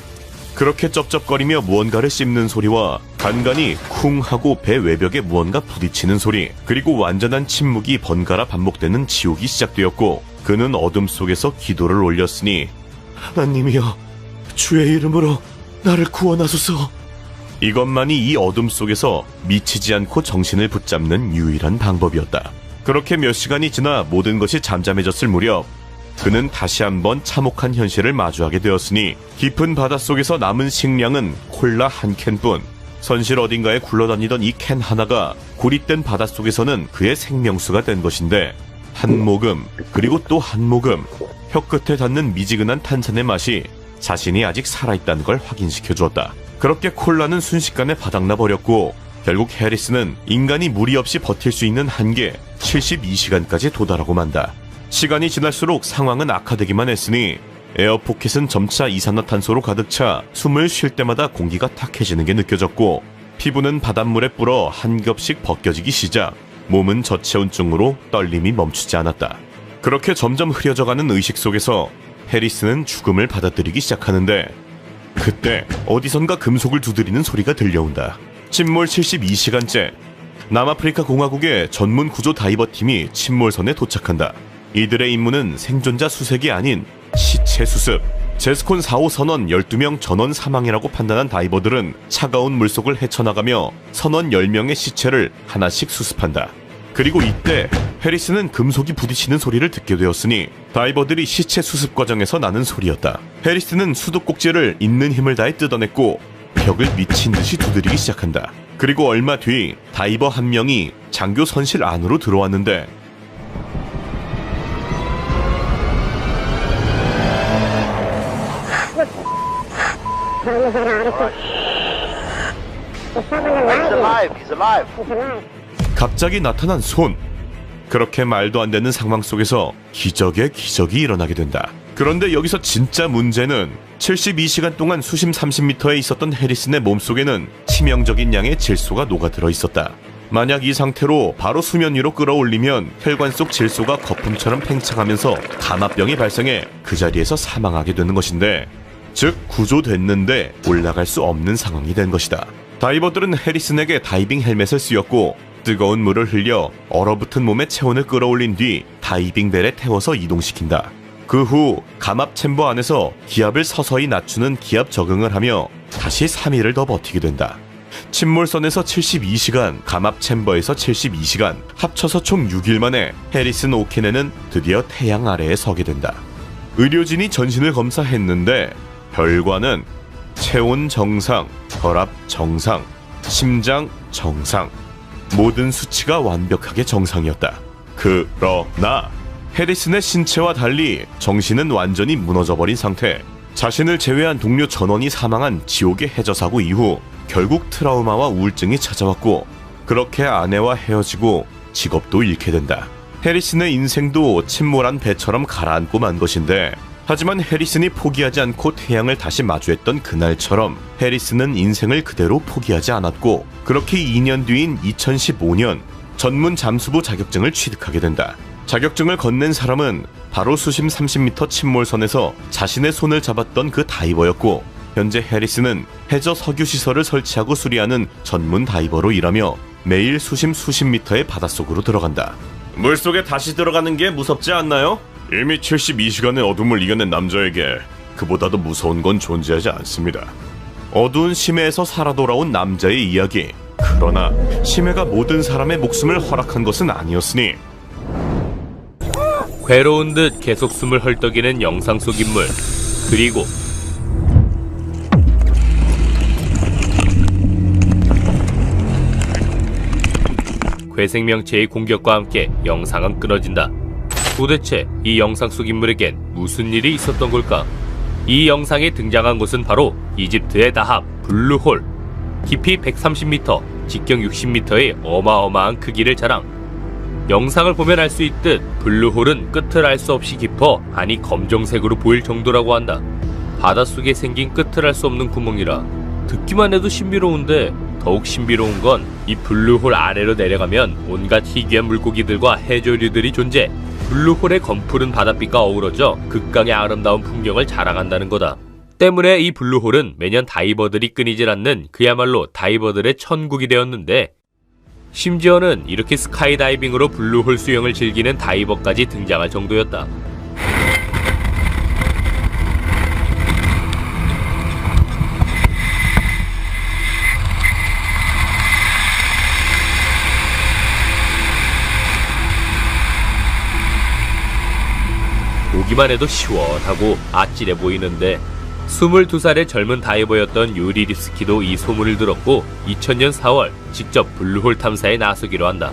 그렇게 쩝쩝거리며 무언가를 씹는 소리와 간간히 쿵 하고 배 외벽에 무언가 부딪히는 소리, 그리고 완전한 침묵이 번갈아 반복되는 지옥이 시작되었고 그는 어둠 속에서 기도를 올렸으니 하나님이여 주의 이름으로 나를 구원하소서. 이것만이 이 어둠 속에서 미치지 않고 정신을 붙잡는 유일한 방법이었다. 그렇게 몇 시간이 지나 모든 것이 잠잠해졌을 무렵 그는 다시 한번 참혹한 현실을 마주하게 되었으니 깊은 바닷속에서 남은 식량은 콜라 한 캔뿐. 선실 어딘가에 굴러다니던 이 캔 하나가 고립된 바닷속에서는 그의 생명수가 된 것인데 한 모금 그리고 또 한 모금 혀끝에 닿는 미지근한 탄산의 맛이 자신이 아직 살아있다는 걸 확인시켜 주었다. 그렇게 콜라는 순식간에 바닥나 버렸고 결국 해리스는 인간이 무리 없이 버틸 수 있는 한계 72시간까지 도달하고 만다. 시간이 지날수록 상황은 악화되기만 했으니 에어포켓은 점차 이산화탄소로 가득 차 숨을 쉴 때마다 공기가 탁해지는 게 느껴졌고 피부는 바닷물에 불어 한 겹씩 벗겨지기 시작. 몸은 저체온증으로 떨림이 멈추지 않았다. 그렇게 점점 흐려져가는 의식 속에서 해리스는 죽음을 받아들이기 시작하는데 그때 어디선가 금속을 두드리는 소리가 들려온다. 침몰 72시간째 남아프리카 공화국의 전문 구조 다이버 팀이 침몰선에 도착한다. 이들의 임무는 생존자 수색이 아닌 시체 수습. 제스콘 4호 선원 12명 전원 사망이라고 판단한 다이버들은 차가운 물속을 헤쳐나가며 선원 10명의 시체를 하나씩 수습한다. 그리고 이때 해리스는 금속이 부딪히는 소리를 듣게 되었으니 다이버들이 시체 수습 과정에서 나는 소리였다. 해리스는 수도꼭지를 있는 힘을 다해 뜯어냈고 벽을 미친 듯이 두드리기 시작한다. 그리고 얼마 뒤 다이버 한 명이 장교 선실 안으로 들어왔는데 갑자기 나타난 손. 그렇게 말도 안 되는 상황 속에서 기적의 기적이 일어나게 된다. 그런데 여기서 진짜 문제는 72시간 동안 수심 30m에 있었던 해리슨의 몸속에는 치명적인 양의 질소가 녹아들어 있었다. 만약 이 상태로 바로 수면 위로 끌어올리면 혈관 속 질소가 거품처럼 팽창하면서 감압병이 발생해 그 자리에서 사망하게 되는 것인데, 즉 구조됐는데 올라갈 수 없는 상황이 된 것이다. 다이버들은 해리슨에게 다이빙 헬멧을 씌웠고 뜨거운 물을 흘려 얼어붙은 몸에 체온을 끌어올린 뒤 다이빙 벨에 태워서 이동시킨다. 그 후 감압 챔버 안에서 기압을 서서히 낮추는 기압 적응을 하며 다시 3일을 더 버티게 된다. 침몰선에서 72시간, 감압 챔버에서 72시간, 합쳐서 총 6일 만에 해리슨 오켄에는 드디어 태양 아래에 서게 된다. 의료진이 전신을 검사했는데 결과는 체온 정상, 혈압 정상, 심장 정상, 모든 수치가 완벽하게 정상이었다. 그러나 해리슨의 신체와 달리 정신은 완전히 무너져버린 상태. 자신을 제외한 동료 전원이 사망한 지옥의 해저 사고 이후 결국 트라우마와 우울증이 찾아왔고, 그렇게 아내와 헤어지고 직업도 잃게 된다. 해리슨의 인생도 침몰한 배처럼 가라앉고 만 것인데, 하지만 해리슨이 포기하지 않고 태양을 다시 마주했던 그날처럼 해리슨은 인생을 그대로 포기하지 않았고, 그렇게 2년 뒤인 2015년 전문 잠수부 자격증을 취득하게 된다. 자격증을 건넨 사람은 바로 수심 30m 침몰선에서 자신의 손을 잡았던 그 다이버였고, 현재 해리슨은 해저 석유 시설을 설치하고 수리하는 전문 다이버로 일하며 매일 수심 수십 미터의 바닷속으로 들어간다. 물속에 다시 들어가는 게 무섭지 않나요? 이미 72시간의 어둠을 이겨낸 남자에게 그보다도 무서운 건 존재하지 않습니다. 어두운 심해에서 살아 돌아온 남자의 이야기. 그러나 심해가 모든 사람의 목숨을 허락한 것은 아니었으니,
괴로운 듯 계속 숨을 헐떡이는 영상 속 인물, 그리고 괴생명체의 공격과 함께 영상은 끊어진다. 도대체 이 영상 속 인물에겐 무슨 일이 있었던 걸까? 이 영상에 등장한 곳은 바로 이집트의 다합 블루홀. 깊이 130m, 직경 60m의 어마어마한 크기를 자랑. 영상을 보면 알 수 있듯 블루홀은 끝을 알 수 없이 깊어, 아니 검정색으로 보일 정도라고 한다. 바닷속에 생긴 끝을 알 수 없는 구멍이라 듣기만 해도 신비로운데, 더욱 신비로운 건 이 블루홀 아래로 내려가면 온갖 희귀한 물고기들과 해조류들이 존재, 블루홀의 검푸른 바닷빛과 어우러져 극강의 아름다운 풍경을 자랑한다는 거다. 때문에 이 블루홀은 매년 다이버들이 끊이질 않는 그야말로 다이버들의 천국이 되었는데, 심지어는 이렇게 스카이다이빙으로 블루홀 수영을 즐기는 다이버까지 등장할 정도였다. 보기만 해도 시원하고 아찔해 보이는데, 22살의 젊은 다이버였던 유리 립스키도 이 소문을 들었고 2000년 4월 직접 블루홀 탐사에 나서기로 한다.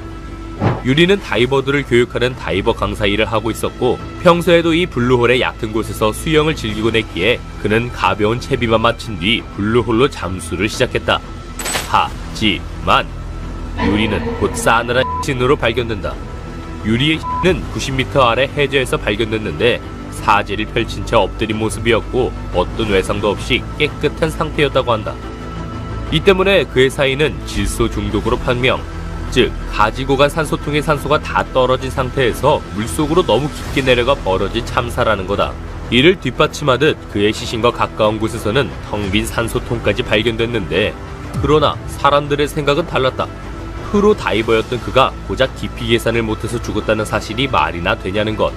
유리는 다이버들을 교육하는 다이버 강사 일을 하고 있었고, 평소에도 이 블루홀의 얕은 곳에서 수영을 즐기곤 했기에 그는 가벼운 채비만 마친 뒤 블루홀로 잠수를 시작했다. 하지만 유리는 곧 싸늘한 신으로 발견된다. 유리의 는 90m 아래 해저에서 발견됐는데 사지를 펼친 채 엎드린 모습이었고 어떤 외상도 없이 깨끗한 상태였다고 한다. 이 때문에 그의 사인은 질소 중독으로 판명, 즉 가지고 간 산소통의 산소가 다 떨어진 상태에서 물속으로 너무 깊게 내려가 벌어진 참사라는 거다. 이를 뒷받침하듯 그의 시신과 가까운 곳에서는 텅 빈 산소통까지 발견됐는데, 그러나 사람들의 생각은 달랐다. 프로 다이버였던 그가 고작 깊이 계산을 못해서 죽었다는 사실이 말이나 되냐는 것.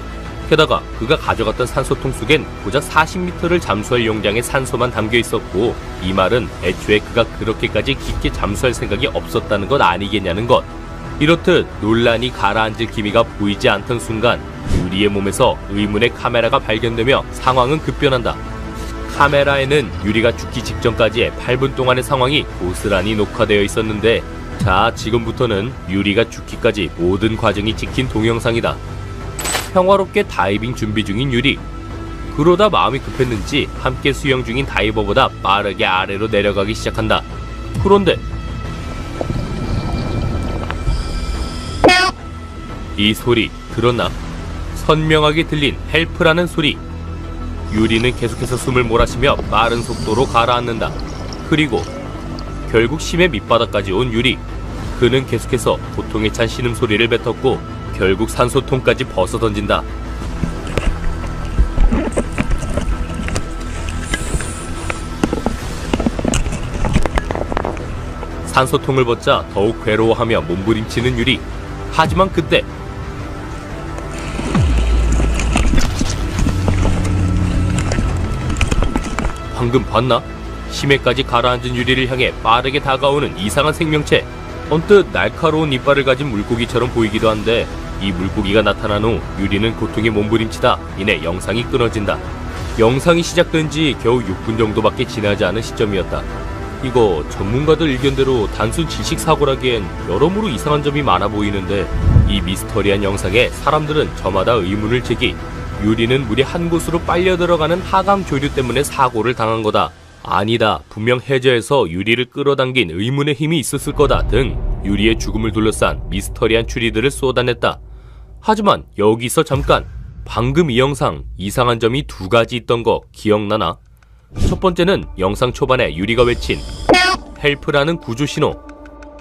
게다가 그가 가져갔던 산소통 속엔 고작 40m를 잠수할 용량의 산소만 담겨 있었고, 이 말은 애초에 그가 그렇게까지 깊게 잠수할 생각이 없었다는 것 아니겠냐는 것. 이렇듯 논란이 가라앉을 기미가 보이지 않던 순간 유리의 몸에서 의문의 카메라가 발견되며 상황은 급변한다. 카메라에는 유리가 죽기 직전까지의 8분 동안의 상황이 고스란히 녹화되어 있었는데, 자, 지금부터는 유리가 죽기까지 모든 과정이 찍힌 동영상이다. 평화롭게 다이빙 준비 중인 유리. 그러다 마음이 급했는지 함께 수영 중인 다이버보다 빠르게 아래로 내려가기 시작한다. 그런데 이 소리 들었나? 선명하게 들린 헬프라는 소리. 유리는 계속해서 숨을 몰아쉬며 빠른 속도로 가라앉는다. 그리고 결국 심해 밑바닥까지 온 유리. 그는 계속해서 고통에 찬 신음소리를 뱉었고 결국 산소통까지 벗어던진다. 산소통을 벗자 더욱 괴로워하며 몸부림치는 유리. 하지만 그때 방금 봤나? 심해까지 가라앉은 유리를 향해 빠르게 다가오는 이상한 생명체. 언뜻 날카로운 이빨을 가진 물고기처럼 보이기도 한데 이 물고기가 나타난 후 유리는 고통에 몸부림치다 이내 영상이 끊어진다. 영상이 시작된 지 겨우 6분 정도밖에 지나지 않은 시점이었다. 이거 전문가들 의견대로 단순 지식사고라기엔 여러모로 이상한 점이 많아 보이는데 이 미스터리한 영상에 사람들은 저마다 의문을 제기, 유리는 물이 한 곳으로 빨려 들어가는 하강 조류 때문에 사고를 당한 거다. 아니다. 분명 해저에서 유리를 끌어당긴 의문의 힘이 있었을 거다 등 유리의 죽음을 둘러싼 미스터리한 추리들을 쏟아냈다. 하지만 여기서 잠깐, 방금 이 영상 이상한 점이 두 가지 있던 거 기억나나? 첫 번째는 영상 초반에 유리가 외친 헬프라는 구조 신호.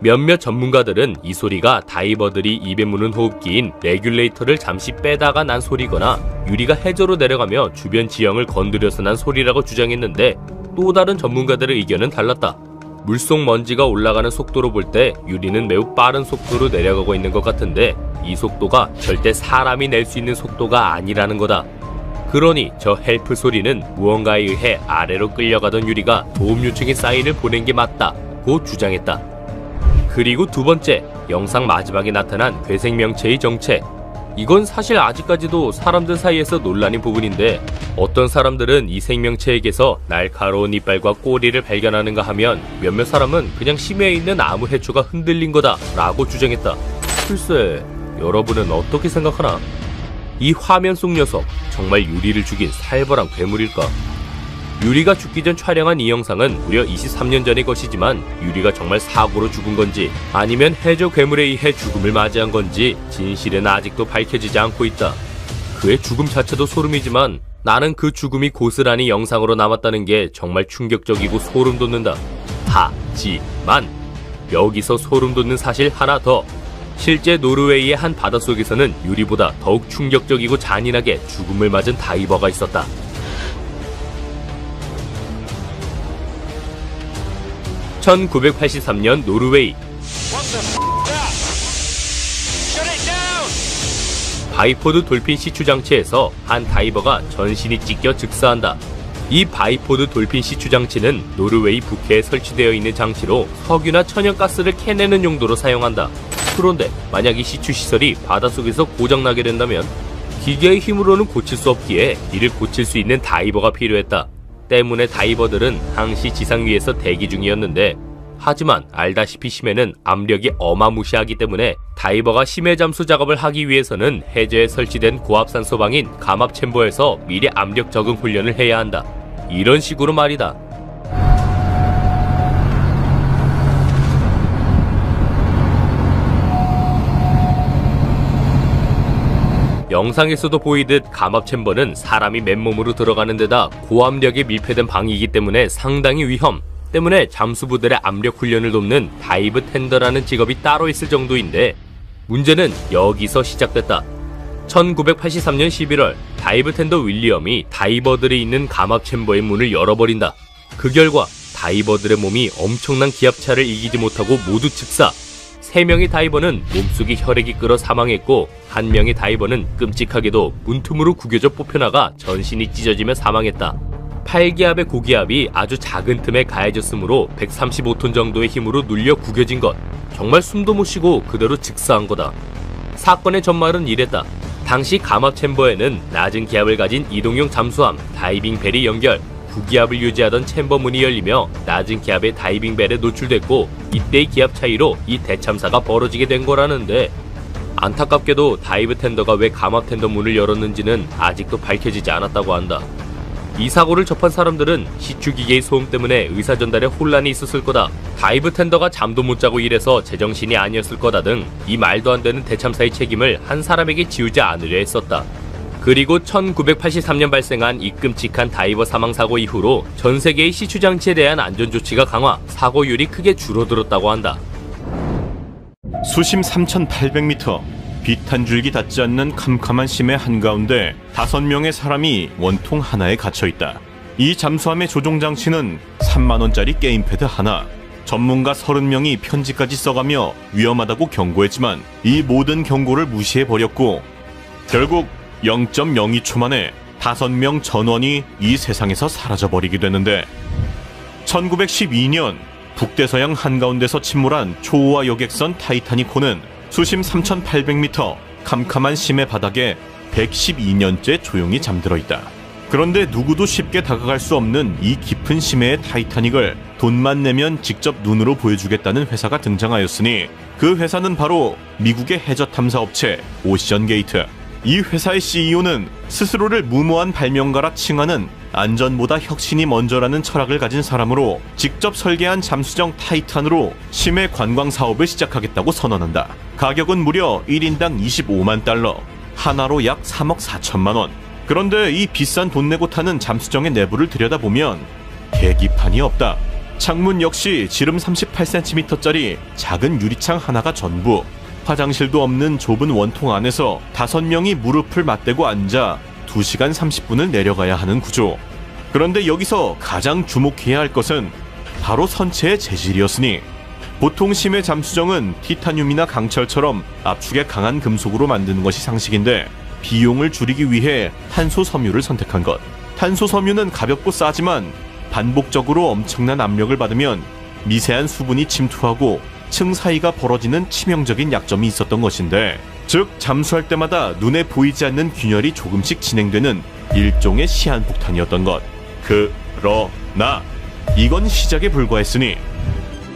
몇몇 전문가들은 이 소리가 다이버들이 입에 무는 호흡기인 레귤레이터를 잠시 빼다가 난 소리거나 유리가 해저로 내려가며 주변 지형을 건드려서 난 소리라고 주장했는데 또 다른 전문가들의 의견은 달랐다. 물속 먼지가 올라가는 속도로 볼 때 유리는 매우 빠른 속도로 내려가고 있는 것 같은데 이 속도가 절대 사람이 낼 수 있는 속도가 아니라는 거다. 그러니 저 헬프 소리는 무언가에 의해 아래로 끌려가던 유리가 도움 요청의 사인을 보낸 게 맞다고 주장했다. 그리고 두 번째, 영상 마지막에 나타난 괴생명체의 정체. 이건 사실 아직까지도 사람들 사이에서 논란인 부분인데 어떤 사람들은 이 생명체에게서 날카로운 이빨과 꼬리를 발견하는가 하면 몇몇 사람은 그냥 심해에 있는 아무 해초가 흔들린 거다 라고 주장했다. 글쎄, 여러분은 어떻게 생각하나? 이 화면 속 녀석 정말 유리를 죽인 살벌한 괴물일까? 유리가 죽기 전 촬영한 이 영상은 무려 23년 전의 것이지만 유리가 정말 사고로 죽은 건지 아니면 해저 괴물에 의해 죽음을 맞이한 건지 진실은 아직도 밝혀지지 않고 있다. 그의 죽음 자체도 소름이지만 나는 그 죽음이 고스란히 영상으로 남았다는 게 정말 충격적이고 소름 돋는다. 하지만 여기서 소름 돋는 사실 하나 더. 실제 노르웨이의 한 바닷속에서는 유리보다 더욱 충격적이고 잔인하게 죽음을 맞은 다이버가 있었다. (1983년) 노르웨이. 바이포드 돌핀 시추 장치에서 한 다이버가 전신이 찢겨 즉사한다. 이 바이포드 돌핀 시추 장치는 노르웨이 북해에 설치되어 있는 장치로 석유나 천연가스를 캐내는 용도로 사용한다. 그런데 만약 이 시추 시설이 바닷속에서 고장나게 된다면 기계의 힘으로는 고칠 수 없기에 이를 고칠 수 있는 다이버가 필요했다. 때문에 다이버들은 항시 지상 위에서 대기 중이었는데 하지만 알다시피 심해는 압력이 어마무시하기 때문에 다이버가 심해 잠수 작업을 하기 위해서는 해저에 설치된 고압산소방인 감압 챔버에서 미리 압력 적응 훈련을 해야 한다. 이런 식으로 말이다. 영상에서도 보이듯 감압 챔버는 사람이 맨몸으로 들어가는 데다 고압력에 밀폐된 방이기 때문에 상당히 위험 때문에 잠수부들의 압력 훈련을 돕는 다이브 텐더라는 직업이 따로 있을 정도인데 문제는 여기서 시작됐다. 1983년 11월 다이브 텐더 윌리엄이 다이버들이 있는 감압 챔버의 문을 열어버린다. 그 결과 다이버들의 몸이 엄청난 기압차를 이기지 못하고 모두 즉사. 3명의 다이버는 몸속에 혈액이 끓어 사망했고 1명의 다이버는 끔찍하게도 문틈으로 구겨져 뽑혀나가 전신이 찢어지며 사망했다. 8기압의 고기압이 아주 작은 틈에 가해졌으므로 135톤 정도의 힘으로 눌려 구겨진 것. 정말 숨도 못 쉬고 그대로 즉사한 거다. 사건의 전말은 이랬다. 당시 감압 챔버에는 낮은 기압을 가진 이동용 잠수함 다이빙 벨이 연결, 구기압을 유지하던 챔버 문이 열리며 낮은 기압의 다이빙 벨에 노출됐고 이때의 기압 차이로 이 대참사가 벌어지게 된 거라는데 안타깝게도 다이브 텐더가 왜 감압 텐더 문을 열었는지는 아직도 밝혀지지 않았다고 한다. 이 사고를 접한 사람들은 시추기계의 소음 때문에 의사 전달에 혼란이 있었을 거다. 다이브 텐더가 잠도 못 자고 일해서 제정신이 아니었을 거다 등 이 말도 안 되는 대참사의 책임을 한 사람에게 지우지 않으려 했었다. 그리고 1983년 발생한 이 끔찍한 다이버 사망 사고 이후로 전 세계의 시추 장치에 대한 안전 조치가 강화, 사고율이 크게 줄어들었다고 한다.
수심 3,800m, 빛 한 줄기 닿지 않는 캄캄한 심해 한가운데 5명의 사람이 원통 하나에 갇혀있다. 이 잠수함의 조종 장치는 3만원짜리 게임패드 하나, 전문가 30명이 편지까지 써가며 위험하다고 경고했지만 이 모든 경고를 무시해버렸고 결국 0.02초 만에 5명 전원이 이 세상에서 사라져버리게 되는데 1912년 북대서양 한가운데서 침몰한 초호화 여객선 타이타닉호는 수심 3,800m 캄캄한 심해 바닥에 112년째 조용히 잠들어 있다. 그런데 누구도 쉽게 다가갈 수 없는 이 깊은 심해의 타이타닉을 돈만 내면 직접 눈으로 보여주겠다는 회사가 등장하였으니 그 회사는 바로 미국의 해저 탐사 업체 오션게이트. 이 회사의 CEO는 스스로를 무모한 발명가라 칭하는 안전보다 혁신이 먼저라는 철학을 가진 사람으로 직접 설계한 잠수정 타이탄으로 심해 관광 사업을 시작하겠다고 선언한다. 가격은 무려 1인당 25만 달러, 하나로 약 3억 4천만 원. 그런데 이 비싼 돈 내고 타는 잠수정의 내부를 들여다보면 계기판이 없다. 창문 역시 지름 38cm짜리 작은 유리창 하나가 전부. 화장실도 없는 좁은 원통 안에서 5명이 무릎을 맞대고 앉아 2시간 30분을 내려가야 하는 구조. 그런데 여기서 가장 주목해야 할 것은 바로 선체의 재질이었으니 보통 심해 잠수정은 티타늄이나 강철처럼 압축에 강한 금속으로 만드는 것이 상식인데 비용을 줄이기 위해 탄소 섬유를 선택한 것. 탄소 섬유는 가볍고 싸지만 반복적으로 엄청난 압력을 받으면 미세한 수분이 침투하고 층 사이가 벌어지는 치명적인 약점이 있었던 것인데, 즉 잠수할 때마다 눈에 보이지 않는 균열이 조금씩 진행되는 일종의 시한폭탄이었던 것. 그러나 이건 시작에 불과했으니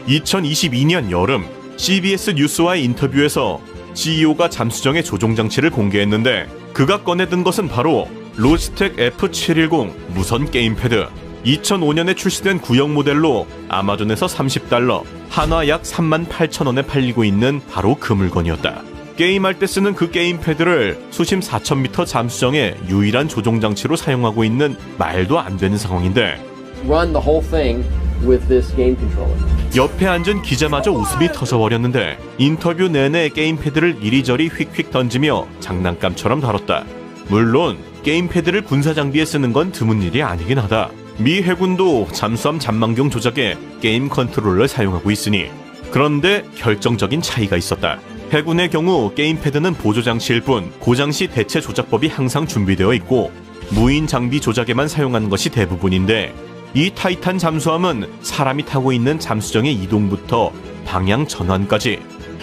2022년 여름 CBS 뉴스와의 인터뷰에서 CEO가 잠수정의 조종 장치를 공개했는데 그가 꺼내든 것은 바로 로지텍 F710 무선 게임패드. 2005년에 출시된 구형 모델로 아마존에서 $30, 한화 약 38,000원에 팔리고 있는 바로 그 물건이었다. 게임할 때 쓰는 그 게임패드를 수심 4,000m 잠수정의 유일한 조종 장치로 사용하고 있는 말도 안 되는 상황인데
run the whole thing with this game controller.
옆에 앉은 기자마저 웃음이 터져버렸는데 인터뷰 내내 게임패드를 이리저리 휙휙 던지며 장난감처럼 다뤘다. 물론 게임패드를 군사장비에 쓰는 건 드문 일이 아니긴 하다. 미 해군도 잠수함 잠망경 조작에 게임 컨트롤러를 사용하고 있으니. 그런데 결정적인 차이가 있었다. 해군의 경우 게임패드는 보조장치일 뿐 고장시 대체 조작법이 항상 준비되어 있고 무인 장비 조작에만 사용하는 것이 대부분인데 이 타이탄 잠수함은 사람이 타고 있는 잠수정의 이동부터 방향 전환까지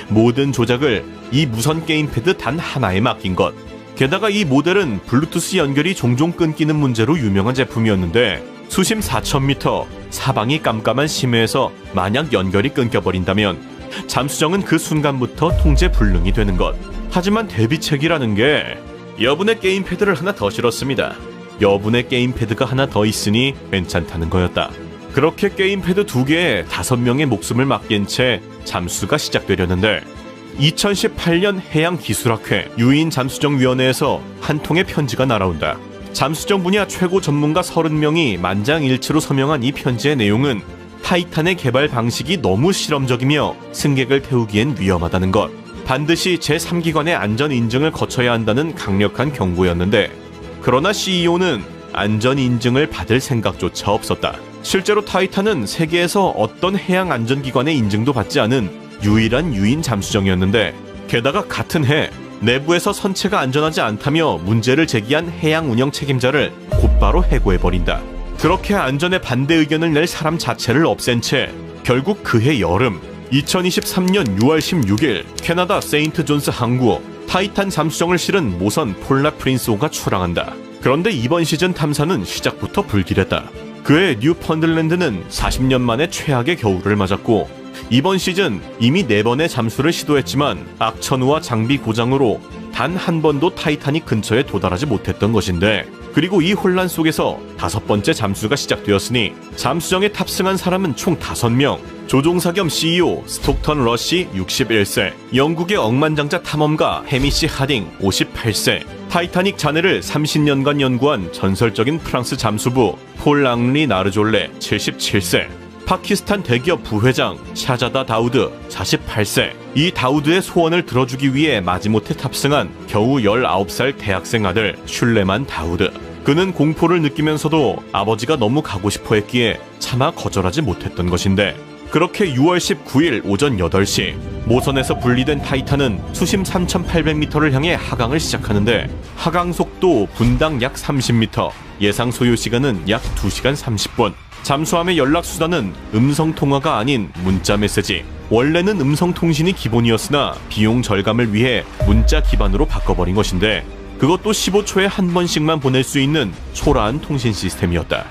모든 조작을 이 무선 게임패드 단 하나에 맡긴 것. 게다가 이 모델은 블루투스 연결이 종종 끊기는 문제로 유명한 제품이었는데 수심 4,000m, 사방이 깜깜한 심해에서 만약 연결이 끊겨버린다면 잠수정은 그 순간부터 통제 불능이 되는 것. 하지만 대비책이라는 게 여분의 게임패드를 하나 더 실었습니다. 여분의 게임패드가 하나 더 있으니 괜찮다는 거였다. 그렇게 게임패드 2개에 5명의 목숨을 맡긴 채 잠수가 시작되려는데 2018년 해양기술학회 유인잠수정위원회에서 한 통의 편지가 날아온다. 잠수정 분야 최고 전문가 30명이 만장일치로 서명한 이 편지의 내용은 타이탄의 개발 방식이 너무 실험적이며 승객을 태우기엔 위험하다는 것, 반드시 제3기관의 안전 인증을 거쳐야 한다는 강력한 경고였는데 그러나 CEO는 안전 인증을 받을 생각조차 없었다. 실제로 타이탄은 세계에서 어떤 해양 안전기관의 인증도 받지 않은 유일한 유인 잠수정이었는데 게다가 같은 해 내부에서 선체가 안전하지 않다며 문제를 제기한 해양 운영 책임자를 곧바로 해고해버린다. 그렇게 안전에 반대 의견을 낼 사람 자체를 없앤 채 결국 그해 여름 2023년 6월 16일 캐나다 세인트 존스 항구 타이탄 잠수정을 실은 모선 폴라 프린스호가 출항한다. 그런데 이번 시즌 탐사는 시작부터 불길했다. 그해 뉴펀들랜드는 40년 만에 최악의 겨울을 맞았고 이번 시즌 이미 4번의 잠수를 시도했지만 악천후와 장비 고장으로 단 한 번도 타이타닉 근처에 도달하지 못했던 것인데, 그리고 이 혼란 속에서 5번째 잠수가 시작되었으니 잠수정에 탑승한 사람은 총 5명. 조종사 겸 CEO 스톡턴 러시 61세, 영국의 억만장자 탐험가 해미시 하딩 58세, 타이타닉 잔해를 30년간 연구한 전설적인 프랑스 잠수부 폴 앙리 나르졸레 77세, 파키스탄 대기업 부회장 샤자다 다우드 48세. 이 다우드의 소원을 들어주기 위해 마지못해 탑승한 겨우 19살 대학생 아들 슐레만 다우드. 그는 공포를 느끼면서도 아버지가 너무 가고 싶어 했기에 차마 거절하지 못했던 것인데, 그렇게 6월 19일 오전 8시 모선에서 분리된 타이탄은 수심 3,800m를 향해 하강을 시작하는데, 하강 속도 분당 약 30m, 예상 소요 시간은 약 2시간 30분. 잠수함의 연락 수단은 음성 통화가 아닌 문자 메시지. 원래는 음성 통신이 기본이었으나 비용 절감을 위해 문자 기반으로 바꿔버린 것인데, 그것도 15초에 한 번씩만 보낼 수 있는 초라한 통신 시스템이었다.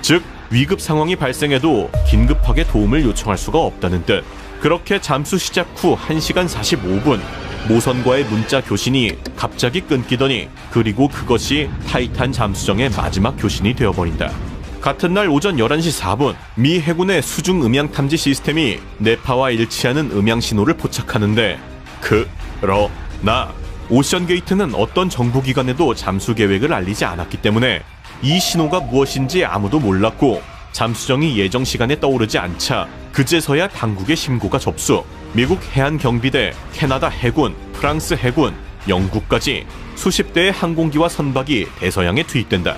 즉, 위급 상황이 발생해도 긴급하게 도움을 요청할 수가 없다는 뜻. 그렇게 잠수 시작 후 1시간 45분, 모선과의 문자 교신이 갑자기 끊기더니, 그리고 그것이 타이탄 잠수정의 마지막 교신이 되어버린다. 같은 날 오전 11시 4분, 미 해군의 수중 음향 탐지 시스템이 뇌파와 일치하는 음향 신호를 포착하는데, 그러나 오션게이트는 어떤 정보기관에도 잠수 계획을 알리지 않았기 때문에 이 신호가 무엇인지 아무도 몰랐고, 잠수정이 예정 시간에 떠오르지 않자 그제서야 당국의 심고가 접수. 미국 해안경비대, 캐나다 해군, 프랑스 해군, 영국까지 수십 대의 항공기와 선박이 대서양에 투입된다.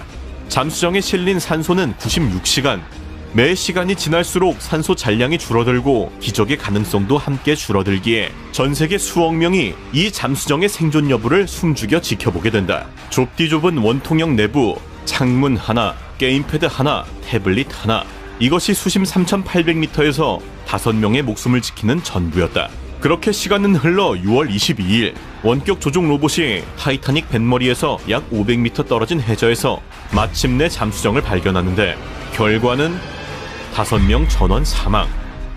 잠수정에 실린 산소는 96시간. 매 시간이 지날수록 산소 잔량이 줄어들고 기적의 가능성도 함께 줄어들기에 전 세계 수억 명이 이 잠수정의 생존 여부를 숨죽여 지켜보게 된다. 좁디 좁은 원통형 내부, 창문 하나, 게임패드 하나, 태블릿 하나. 이것이 수심 3,800m에서 5명의 목숨을 지키는 전부였다. 그렇게 시간은 흘러 6월 22일, 원격 조종 로봇이 타이타닉 뱃머리에서 약 500m 떨어진 해저에서 마침내 잠수정을 발견하는데, 결과는 5명 전원 사망,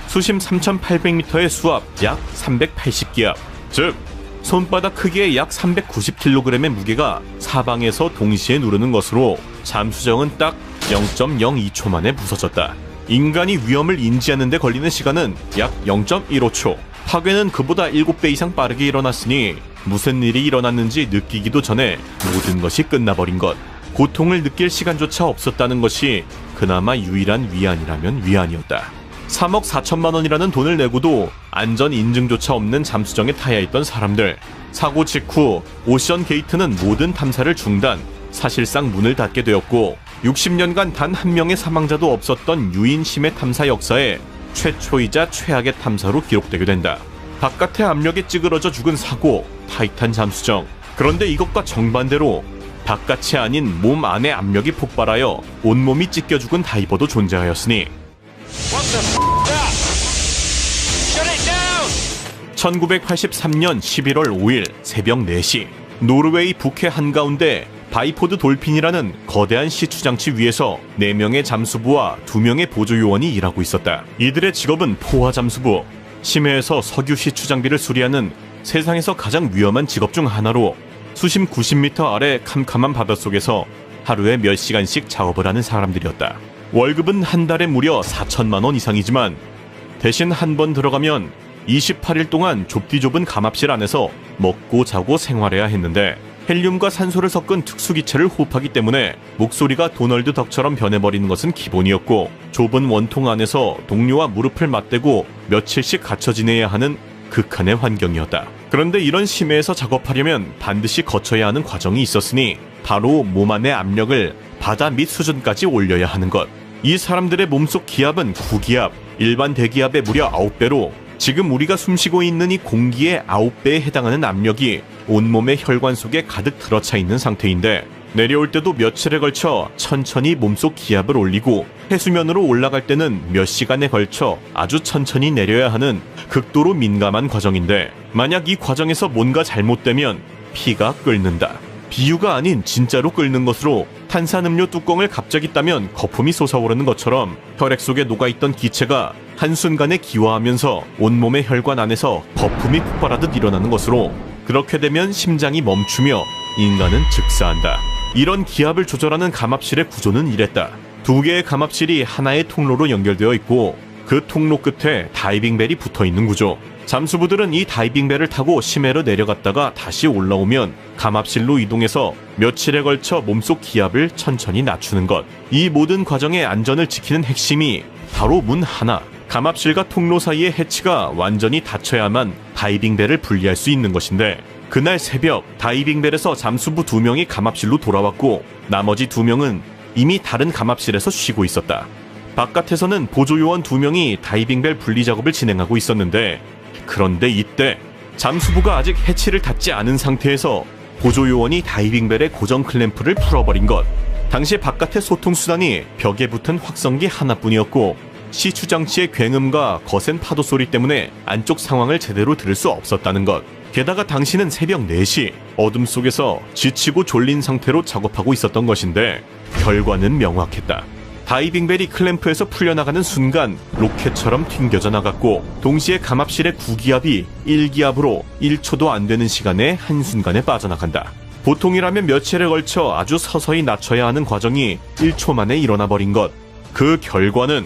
수심 3,800m의 수압 약 380기압, 즉 손바닥 크기의 약 390kg의 무게가 사방에서 동시에 누르는 것으로 잠수정은 딱 0.02초 만에 부서졌다. 인간이 위험을 인지하는 데 걸리는 시간은 약 0.15초. 파괴는 그보다 7배 이상 빠르게 일어났으니 무슨 일이 일어났는지 느끼기도 전에 모든 것이 끝나버린 것. 고통을 느낄 시간조차 없었다는 것이 그나마 유일한 위안이라면 위안이었다. 3억 4천만 원이라는 돈을 내고도 안전 인증조차 없는 잠수정에 타야 했던 사람들. 사고 직후 오션 게이트는 모든 탐사를 중단, 사실상 문을 닫게 되었고 60년간 단 한 명의 사망자도 없었던 유인 심해 탐사 역사에 최초이자 최악의 탐사로 기록되게 된다. 바깥의 압력에 찌그러져 죽은 사고, 타이탄 잠수정. 그런데 이것과 정반대로 바깥이 아닌 몸 안의 압력이 폭발하여 온몸이 찢겨 죽은 다이버도 존재하였으니 1983년 11월 5일 새벽 4시 노르웨이 북해 한가운데 바이포드 돌핀이라는 거대한 시추장치 위에서 4명의 잠수부와 2명의 보조요원이 일하고 있었다. 이들의 직업은 포화 잠수부, 심해에서 석유 시추 장비를 수리하는 세상에서 가장 위험한 직업 중 하나로 수심 90m 아래 캄캄한 바닷속에서 하루에 몇 시간씩 작업을 하는 사람들이었다. 월급은 한 달에 무려 4천만 원 이상이지만 대신 한 번 들어가면 28일 동안 좁디 좁은 감압실 안에서 먹고 자고 생활해야 했는데, 헬륨과 산소를 섞은 특수기체를 호흡하기 때문에 목소리가 도널드 덕처럼 변해버리는 것은 기본이었고, 좁은 원통 안에서 동료와 무릎을 맞대고 며칠씩 갇혀 지내야 하는 극한의 환경이었다. 그런데 이런 심해에서 작업하려면 반드시 거쳐야 하는 과정이 있었으니 바로 몸 안의 압력을 바다 밑 수준까지 올려야 하는 것. 이 사람들의 몸속 기압은 9기압, 일반 대기압의 무려 9배로 지금 우리가 숨쉬고 있는 이 공기의 9배에 해당하는 압력이 온몸의 혈관 속에 가득 들어차 있는 상태인데, 내려올 때도 며칠에 걸쳐 천천히 몸속 기압을 올리고 해수면으로 올라갈 때는 몇 시간에 걸쳐 아주 천천히 내려야 하는 극도로 민감한 과정인데, 만약 이 과정에서 뭔가 잘못되면 피가 끓는다. 비유가 아닌 진짜로 끓는 것으로 탄산음료 뚜껑을 갑자기 따면 거품이 솟아오르는 것처럼 혈액 속에 녹아있던 기체가 한순간에 기화하면서 온몸의 혈관 안에서 거품이 폭발하듯 일어나는 것으로, 그렇게 되면 심장이 멈추며 인간은 즉사한다. 이런 기압을 조절하는 감압실의 구조는 이랬다. 두 개의 감압실이 하나의 통로로 연결되어 있고 그 통로 끝에 다이빙벨이 붙어있는 구조. 잠수부들은 이 다이빙벨을 타고 심해로 내려갔다가 다시 올라오면 감압실로 이동해서 며칠에 걸쳐 몸속 기압을 천천히 낮추는 것. 이 모든 과정의 안전을 지키는 핵심이 바로 문 하나, 감압실과 통로 사이의 해치가 완전히 닫혀야만 다이빙벨을 분리할 수 있는 것인데, 그날 새벽 다이빙벨에서 잠수부 2명이 감압실로 돌아왔고 나머지 2명은 이미 다른 감압실에서 쉬고 있었다. 바깥에서는 보조요원 2명이 다이빙벨 분리 작업을 진행하고 있었는데, 그런데 이때 잠수부가 아직 해치를 닫지 않은 상태에서 보조요원이 다이빙벨의 고정 클램프를 풀어버린 것. 당시 바깥의 소통수단이 벽에 붙은 확성기 하나뿐이었고 시추장치의 굉음과 거센 파도 소리 때문에 안쪽 상황을 제대로 들을 수 없었다는 것. 게다가 당시는 새벽 4시, 어둠 속에서 지치고 졸린 상태로 작업하고 있었던 것인데 결과는 명확했다. 다이빙벨이 클램프에서 풀려나가는 순간 로켓처럼 튕겨져 나갔고, 동시에 감압실의 구기압이 1기압으로 1초도 안 되는 시간에 한순간에 빠져나간다. 보통이라면 며칠에 걸쳐 아주 서서히 낮춰야 하는 과정이 1초 만에 일어나 버린 것. 그 결과는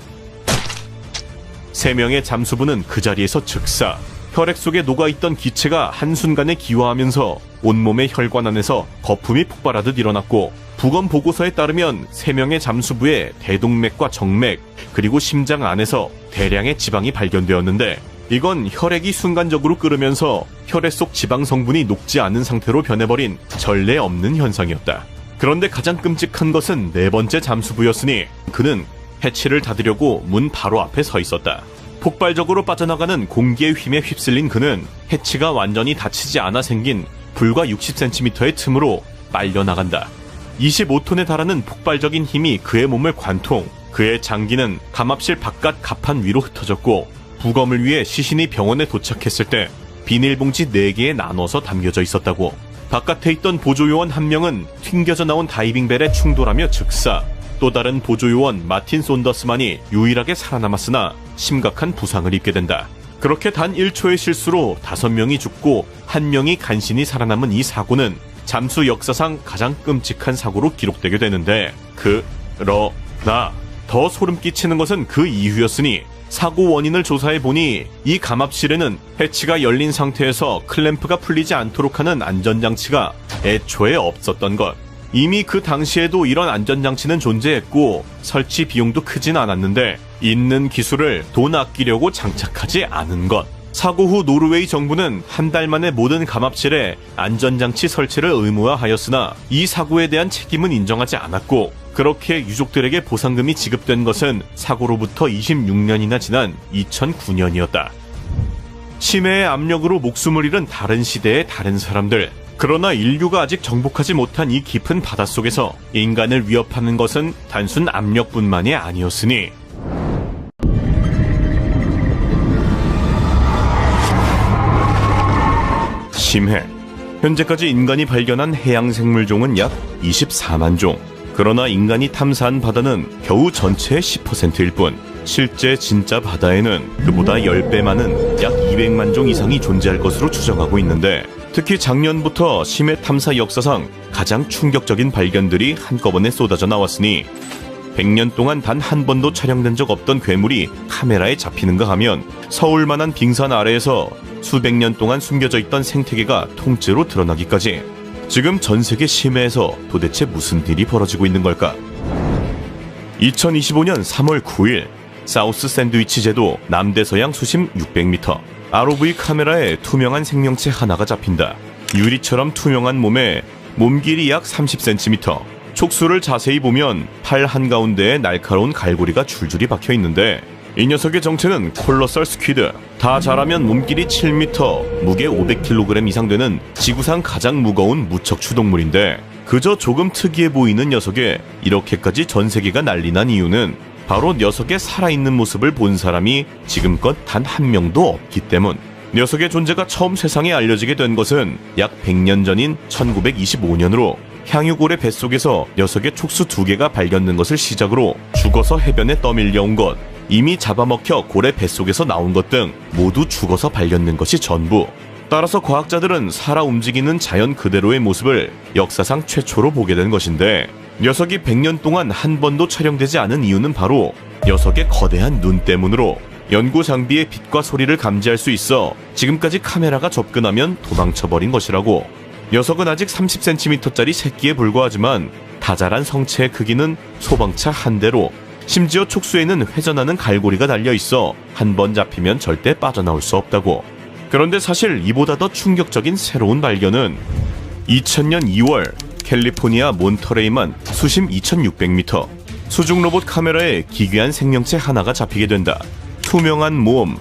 3명의 잠수부는 그 자리에서 즉사. 혈액 속에 녹아있던 기체가 한순간에 기화하면서 온몸의 혈관 안에서 거품이 폭발하듯 일어났고, 부검 보고서에 따르면 3명의 잠수부의 대동맥과 정맥, 그리고 심장 안에서 대량의 지방이 발견되었는데, 이건 혈액이 순간적으로 끓으면서 혈액 속 지방 성분이 녹지 않은 상태로 변해버린 전례 없는 현상이었다. 그런데 가장 끔찍한 것은 4번째 잠수부였으니 그는 해치를 닫으려고 문 바로 앞에 서 있었다. 폭발적으로 빠져나가는 공기의 힘에 휩쓸린 그는 해치가 완전히 닫히지 않아 생긴 불과 60cm의 틈으로 빨려나간다. 25톤에 달하는 폭발적인 힘이 그의 몸을 관통, 그의 장기는 감압실 바깥 갑판 위로 흩어졌고, 부검을 위해 시신이 병원에 도착했을 때 비닐봉지 4개에 나눠서 담겨져 있었다고. 바깥에 있던 보조요원 1명은 튕겨져 나온 다이빙벨에 충돌하며 즉사. 또 다른 보조요원 마틴 손더스만이 유일하게 살아남았으나 심각한 부상을 입게 된다. 그렇게 단 1초의 실수로 5명이 죽고 1명이 간신히 살아남은 이 사고는 잠수 역사상 가장 끔찍한 사고로 기록되게 되는데, 그러나 더 소름 끼치는 것은 그 이유였으니, 사고 원인을 조사해 보니 이 감압실에는 해치가 열린 상태에서 클램프가 풀리지 않도록 하는 안전장치가 애초에 없었던 것. 이미 그 당시에도 이런 안전장치는 존재했고 설치 비용도 크진 않았는데 있는 기술을 돈 아끼려고 장착하지 않은 것. 사고 후 노르웨이 정부는 한 달 만에 모든 감압실에 안전장치 설치를 의무화하였으나 이 사고에 대한 책임은 인정하지 않았고, 그렇게 유족들에게 보상금이 지급된 것은 사고로부터 26년이나 지난 2009년이었다. 치매의 압력으로 목숨을 잃은 다른 시대의 다른 사람들. 그러나 인류가 아직 정복하지 못한 이 깊은 바닷속에서 인간을 위협하는 것은 단순 압력뿐만이 아니었으니, 심해. 현재까지 인간이 발견한 해양 생물종은 약 24만 종. 그러나 인간이 탐사한 바다는 겨우 전체의 10%일 뿐, 실제 진짜 바다에는 그보다 10배 많은 약 200만 종 이상이 존재할 것으로 추정하고 있는데, 특히 작년부터 심해 탐사 역사상 가장 충격적인 발견들이 한꺼번에 쏟아져 나왔으니 100년 동안 단 한 번도 촬영된 적 없던 괴물이 카메라에 잡히는가 하면 서울만한 빙산 아래에서 수백 년 동안 숨겨져 있던 생태계가 통째로 드러나기까지. 지금 전 세계 심해에서 도대체 무슨 일이 벌어지고 있는 걸까? 2025년 3월 9일 사우스 샌드위치 제도 남대서양 수심 600m ROV 카메라에 투명한 생명체 하나가 잡힌다. 유리처럼 투명한 몸에 몸길이 약 30cm, 촉수를 자세히 보면 팔 한가운데에 날카로운 갈고리가 줄줄이 박혀 있는데, 이 녀석의 정체는 콜로설 스퀴드. 다 자라면 몸길이 7m, 무게 500kg 이상 되는 지구상 가장 무거운 무척 추동물인데, 그저 조금 특이해 보이는 녀석에 이렇게까지 전 세계가 난리난 이유는 바로 녀석의 살아있는 모습을 본 사람이 지금껏 단 한 명도 없기 때문. 녀석의 존재가 처음 세상에 알려지게 된 것은 약 100년 전인 1925년으로 향유골의 뱃속에서 녀석의 촉수 2개가 발견된 것을 시작으로 죽어서 해변에 떠밀려온 것, 이미 잡아먹혀 골의 뱃속에서 나온 것 등 모두 죽어서 발견된 것이 전부. 따라서 과학자들은 살아 움직이는 자연 그대로의 모습을 역사상 최초로 보게 된 것인데, 녀석이 100년 동안 한 번도 촬영되지 않은 이유는 바로 녀석의 거대한 눈 때문으로 연구 장비의 빛과 소리를 감지할 수 있어 지금까지 카메라가 접근하면 도망쳐버린 것이라고. 녀석은 아직 30cm짜리 새끼에 불과하지만 다자란 성체의 크기는 소방차 한 대로, 심지어 촉수에는 회전하는 갈고리가 달려 있어 한 번 잡히면 절대 빠져나올 수 없다고. 그런데 사실 이보다 더 충격적인 새로운 발견은 2000년 2월 캘리포니아 몬터레이만 수심 2600m 수중 로봇 카메라에 기괴한 생명체 하나가 잡히게 된다. 투명한 몸,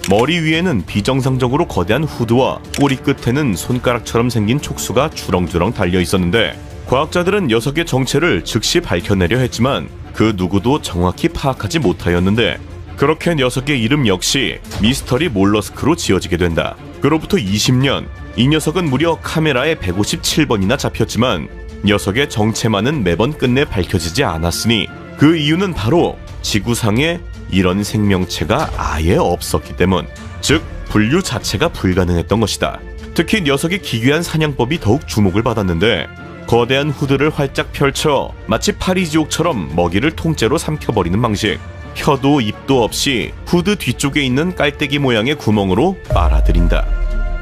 머리 위에는 비정상적으로 거대한 후드와 꼬리 끝에는 손가락처럼 생긴 촉수가 주렁주렁 달려 있었는데, 과학자들은 녀석의 정체를 즉시 밝혀내려 했지만 그 누구도 정확히 파악하지 못하였는데, 그렇게 녀석의 이름 역시 미스터리 몰러스크로 지어지게 된다. 그로부터 20년, 이 녀석은 무려 카메라에 157번이나 잡혔지만 녀석의 정체만은 매번 끝내 밝혀지지 않았으니, 그 이유는 바로 지구상에 이런 생명체가 아예 없었기 때문, 즉 분류 자체가 불가능했던 것이다. 특히 녀석의 기괴한 사냥법이 더욱 주목을 받았는데, 거대한 후드를 활짝 펼쳐 마치 파리지옥처럼 먹이를 통째로 삼켜버리는 방식. 혀도 입도 없이 후드 뒤쪽에 있는 깔때기 모양의 구멍으로 빨아들인다.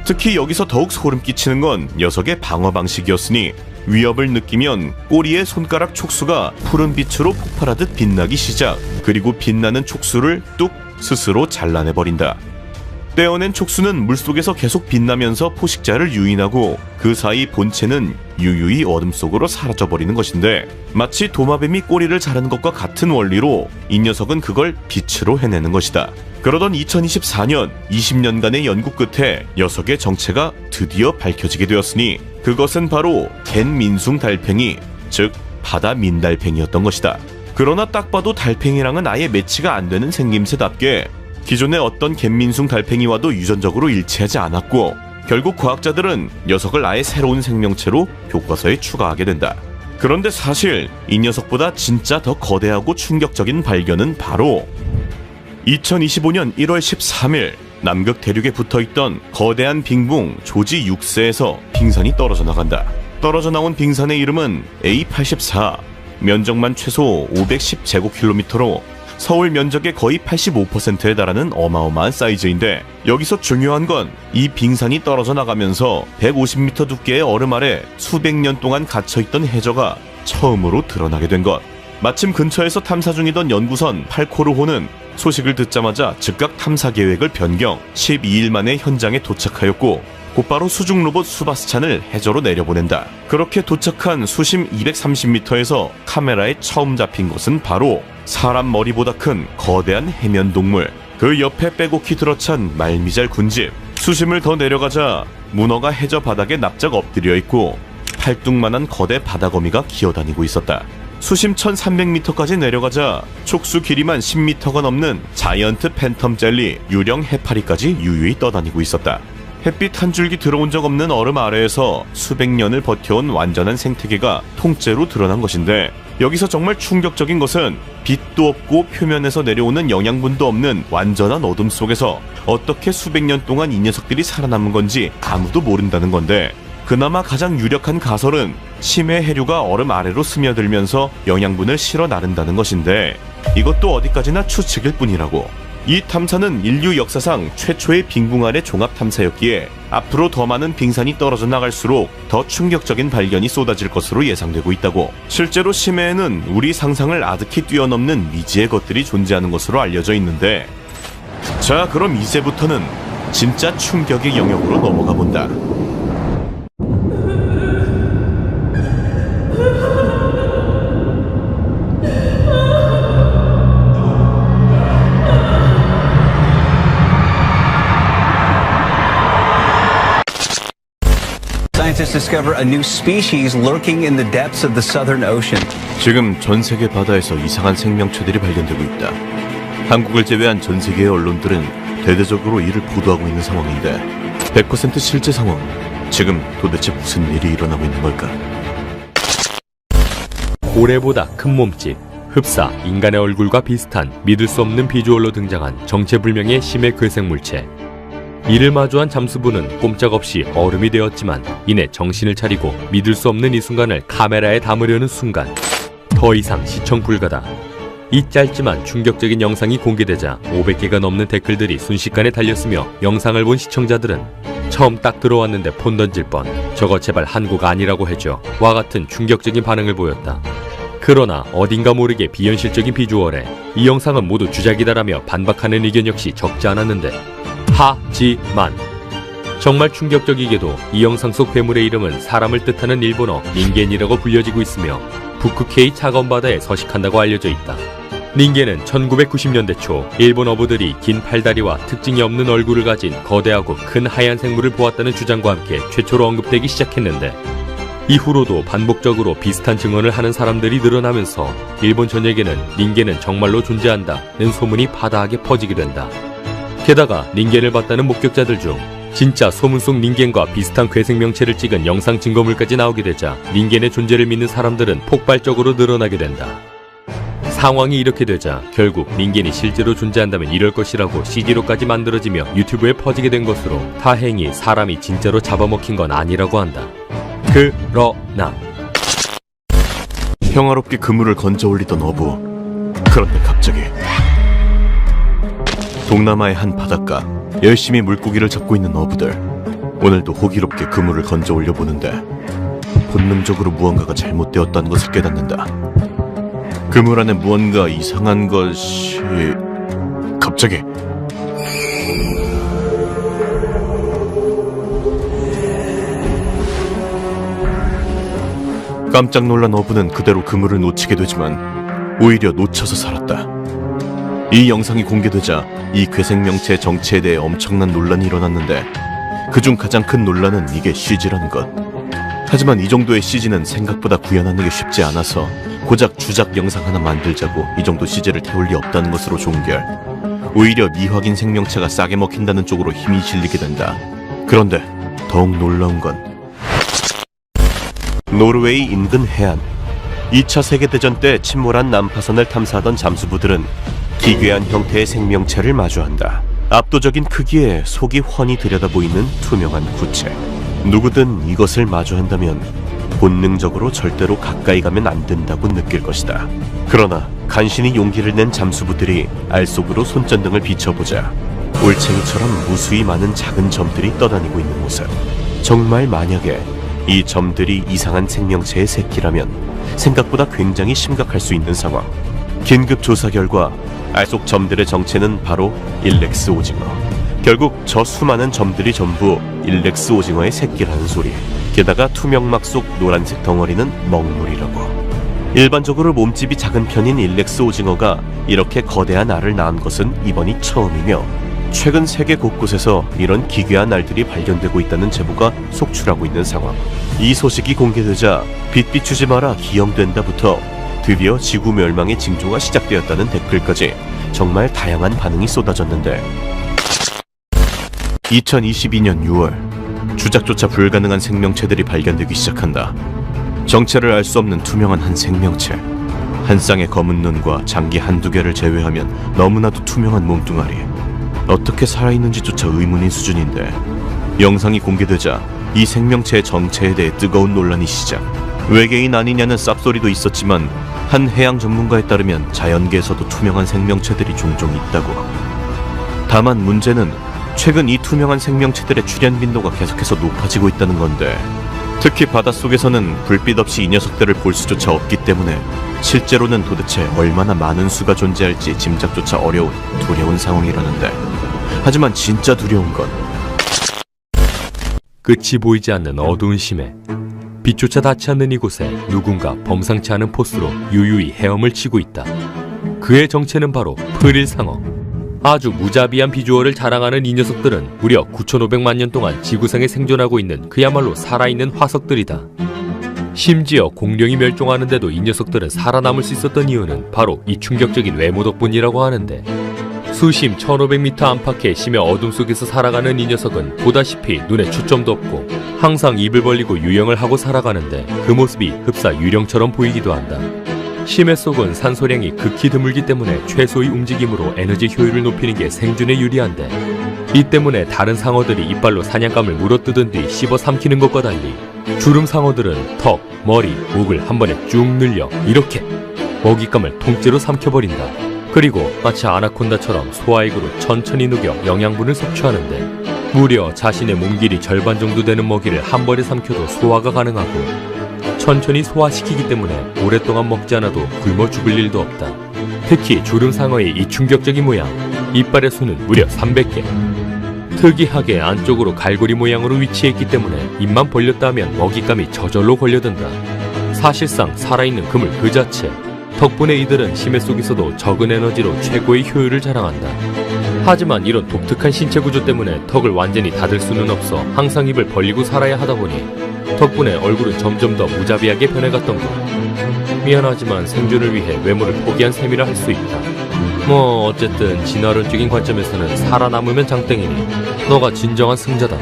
특히 여기서 더욱 소름 끼치는 건 녀석의 방어 방식이었으니, 위협을 느끼면 꼬리에 손가락 촉수가 푸른 빛으로 폭발하듯 빛나기 시작, 그리고 빛나는 촉수를 뚝 스스로 잘라내버린다. 떼어낸 촉수는 물속에서 계속 빛나면서 포식자를 유인하고 그 사이 본체는 유유히 어둠 속으로 사라져버리는 것인데, 마치 도마뱀이 꼬리를 자르는 것과 같은 원리로 이 녀석은 그걸 빛으로 해내는 것이다. 그러던 2024년 20년간의 연구 끝에 녀석의 정체가 드디어 밝혀지게 되었으니, 그것은 바로 갯민숭 달팽이, 즉 바다 민달팽이였던 것이다. 그러나 딱 봐도 달팽이랑은 아예 매치가 안 되는 생김새답게 기존의 어떤 갯민숭 달팽이와도 유전적으로 일치하지 않았고, 결국 과학자들은 녀석을 아예 새로운 생명체로 교과서에 추가하게 된다. 그런데 사실 이 녀석보다 진짜 더 거대하고 충격적인 발견은 바로 2025년 1월 13일 남극 대륙에 붙어있던 거대한 빙붕 조지 6세에서 빙산이 떨어져 나간다. 떨어져 나온 빙산의 이름은 A84, 면적만 최소 510제곱킬로미터로 서울 면적의 거의 85%에 달하는 어마어마한 사이즈인데, 여기서 중요한 건 이 빙산이 떨어져 나가면서 150m 두께의 얼음 아래 수백 년 동안 갇혀있던 해저가 처음으로 드러나게 된 것. 마침 근처에서 탐사 중이던 연구선 팔코르호는 소식을 듣자마자 즉각 탐사 계획을 변경, 12일 만에 현장에 도착하였고 곧바로 수중 로봇 수바스찬을 해저로 내려보낸다. 그렇게 도착한 수심 230m에서 카메라에 처음 잡힌 것은 바로 사람 머리보다 큰 거대한 해면 동물, 그 옆에 빼곡히 들어찬 말미잘 군집. 수심을 더 내려가자 문어가 해저 바닥에 납작 엎드려 있고 팔뚝만한 거대 바다거미가 기어다니고 있었다. 수심 1300m까지 내려가자 촉수 길이만 10m가 넘는 자이언트 팬텀 젤리 유령 해파리까지 유유히 떠다니고 있었다. 햇빛 한 줄기 들어온 적 없는 얼음 아래에서 수백 년을 버텨온 완전한 생태계가 통째로 드러난 것인데, 여기서 정말 충격적인 것은 빛도 없고 표면에서 내려오는 영양분도 없는 완전한 어둠 속에서 어떻게 수백 년 동안 이 녀석들이 살아남은 건지 아무도 모른다는 건데, 그나마 가장 유력한 가설은 심해 해류가 얼음 아래로 스며들면서 영양분을 실어 나른다는 것인데, 이것도 어디까지나 추측일 뿐이라고. 이 탐사는 인류 역사상 최초의 빙붕 아래 종합 탐사였기에 앞으로 더 많은 빙산이 떨어져 나갈수록 더 충격적인 발견이 쏟아질 것으로 예상되고 있다고. 실제로 심해에는 우리 상상을 아득히 뛰어넘는 미지의 것들이 존재하는 것으로 알려져 있는데, 자, 그럼 이제부터는 진짜 충격의 영역으로 넘어가 본다.
Scientists discover a new species lurking in the depths of the Southern Ocean.
지금 전 세계 바다에서 이상한 생명체들이 발견되고 있다. 한국을 제외한 전 세계의 언론들은 대대적으로 이를 보도하고 있는 상황인데, 100% 실제 상황, 지금 도대체 무슨 일이 일어나고 있는 걸까?
고래보다 큰 몸집, 흡사, 인간의 얼굴과 비슷한 믿을 수 없는 비주얼로 등장한 정체불명의 심해 괴생물체. 이를 마주한 잠수부는 꼼짝없이 얼음이 되었지만 이내 정신을 차리고 믿을 수 없는 이 순간을 카메라에 담으려는 순간 더 이상 시청 불가다. 이 짧지만 충격적인 영상이 공개되자 500개가 넘는 댓글들이 순식간에 달렸으며 영상을 본 시청자들은 처음 딱 들어왔는데 폰 던질 뻔, 저거 제발 한국 아니라고 해줘 와 같은 충격적인 반응을 보였다. 그러나 어딘가 모르게 비현실적인 비주얼에 이 영상은 모두 주작이다라며 반박하는 의견 역시 적지 않았는데, 하지만 정말 충격적이게도 이 영상 속 괴물의 이름은 사람을 뜻하는 일본어 닌겐이라고 불려지고 있으며 북극해의 차가운 바다에 서식한다고 알려져 있다. 닌겐은 1990년대 초 일본 어부들이 긴 팔다리와 특징이 없는 얼굴을 가진 거대하고 큰 하얀 생물을 보았다는 주장과 함께 최초로 언급되기 시작했는데, 이후로도 반복적으로 비슷한 증언을 하는 사람들이 늘어나면서 일본 전역에는 닌겐은 정말로 존재한다는 소문이 파다하게 퍼지게 된다. 게다가 닌겐을 봤다는 목격자들 중 진짜 소문 속 닌겐과 비슷한 괴생명체를 찍은 영상 증거물까지 나오게 되자 닌겐의 존재를 믿는 사람들은 폭발적으로 늘어나게 된다. 상황이 이렇게 되자 결국 닌겐이 실제로 존재한다면 이럴 것이라고 CG로까지 만들어지며 유튜브에 퍼지게 된 것으로 다행히 사람이 진짜로 잡아먹힌 건 아니라고 한다. 그러나
평화롭게 그물을 건져 올리던 어부. 그런데 갑자기 동남아의 한 바닷가, 열심히 물고기를 잡고 있는 어부들. 오늘도 호기롭게 그물을 건져 올려보는데 본능적으로 무언가가 잘못되었다는 것을 깨닫는다. 그물 안에 무언가 이상한 것이... 갑자기 깜짝 놀란 어부는 그대로 그물을 놓치게 되지만 오히려 놓쳐서 살았다. 이 영상이 공개되자 이 괴생명체의 정체에 대해 엄청난 논란이 일어났는데 그중 가장 큰 논란은 이게 CG라는 것. 하지만 이 정도의 CG는 생각보다 구현하는 게 쉽지 않아서 고작 주작 영상 하나 만들자고 이 정도 CG를 태울 리 없다는 것으로 종결. 오히려 미확인 생명체가 싸게 먹힌다는 쪽으로 힘이 실리게 된다. 그런데 더욱 놀라운 건 노르웨이 인근 해안. 2차 세계대전 때 침몰한 남파선을 탐사하던 잠수부들은 기괴한 형태의 생명체를 마주한다. 압도적인 크기에 속이 훤히 들여다보이는 투명한 구체. 누구든 이것을 마주한다면 본능적으로 절대로 가까이 가면 안 된다고 느낄 것이다. 그러나 간신히 용기를 낸 잠수부들이 알 속으로 손전등을 비춰보자 올챙이처럼 무수히 많은 작은 점들이 떠다니고 있는 모습. 정말 만약에 이 점들이 이상한 생명체의 새끼라면 생각보다 굉장히 심각할 수 있는 상황. 긴급 조사 결과 알 속 점들의 정체는 바로 일렉스 오징어. 결국 저 수많은 점들이 전부 일렉스 오징어의 새끼라는 소리. 게다가 투명막 속 노란색 덩어리는 먹물이라고. 일반적으로 몸집이 작은 편인 일렉스 오징어가 이렇게 거대한 알을 낳은 것은 이번이 처음이며 최근 세계 곳곳에서 이런 기괴한 알들이 발견되고 있다는 제보가 속출하고 있는 상황. 이 소식이 공개되자 빛 비추지 마라 기영된다부터 드디어 지구 멸망의 징조가 시작되었다는 댓글까지 정말 다양한 반응이 쏟아졌는데 2022년 6월 주작조차 불가능한 생명체들이 발견되기 시작한다. 정체를 알 수 없는 투명한 한 생명체. 한 쌍의 검은 눈과 장기 한두 개를 제외하면 너무나도 투명한 몸뚱아리. 어떻게 살아있는지조차 의문인 수준인데 영상이 공개되자 이 생명체의 정체에 대해 뜨거운 논란이 시작. 외계인 아니냐는 쌉소리도 있었지만 한 해양 전문가에 따르면 자연계에서도 투명한 생명체들이 종종 있다고. 다만 문제는 최근 이 투명한 생명체들의 출현 빈도가 계속해서 높아지고 있다는 건데, 특히 바닷속에서는 불빛 없이 이 녀석들을 볼 수조차 없기 때문에 실제로는 도대체 얼마나 많은 수가 존재할지 짐작조차 어려운 두려운 상황이라는데, 하지만 진짜 두려운 건
끝이 보이지 않는 어두운 심해. 빛조차 닿지 않는 이곳에 누군가 범상치 않은 포스로 유유히 헤엄을 치고 있다. 그의 정체는 바로 프릴상어. 아주 무자비한 비주얼을 자랑하는 이 녀석들은 무려 9,500만 년 동안 지구상에 생존하고 있는 그야말로 살아있는 화석들이다. 심지어 공룡이 멸종하는데도 이 녀석들은 살아남을 수 있었던 이유는 바로 이 충격적인 외모 덕분이라고 하는데, 수심 1500m 안팎의 심해 어둠 속에서 살아가는 이 녀석은 보다시피 눈에 초점도 없고 항상 입을 벌리고 유영을 하고 살아가는데 그 모습이 흡사 유령처럼 보이기도 한다. 심해 속은 산소량이 극히 드물기 때문에 최소의 움직임으로 에너지 효율을 높이는 게 생존에 유리한데, 이 때문에 다른 상어들이 이빨로 사냥감을 물어뜯은 뒤 씹어 삼키는 것과 달리 주름 상어들은 턱, 머리, 목을 한 번에 쭉 늘려 이렇게 먹잇감을 통째로 삼켜버린다. 그리고 마치 아나콘다처럼 소화액으로 천천히 녹여 영양분을 섭취하는데, 무려 자신의 몸 길이 절반 정도 되는 먹이를 한 번에 삼켜도 소화가 가능하고, 천천히 소화시키기 때문에 오랫동안 먹지 않아도 굶어 죽을 일도 없다. 특히 주름상어의 이 충격적인 모양, 이빨의 수는 무려 300개. 특이하게 안쪽으로 갈고리 모양으로 위치했기 때문에 입만 벌렸다 하면 먹잇감이 저절로 걸려든다. 사실상 살아있는 그물 그 자체. 덕분에 이들은 심해 속에서도 적은 에너지로 최고의 효율을 자랑한다. 하지만 이런 독특한 신체 구조 때문에 턱을 완전히 닫을 수는 없어 항상 입을 벌리고 살아야 하다 보니 덕분에 얼굴은 점점 더 무자비하게 변해갔던 것. 미안하지만 생존을 위해 외모를 포기한 셈이라 할 수 있다. 뭐 어쨌든 진화론적인 관점에서는 살아남으면 장땡이니 너가 진정한 승자다.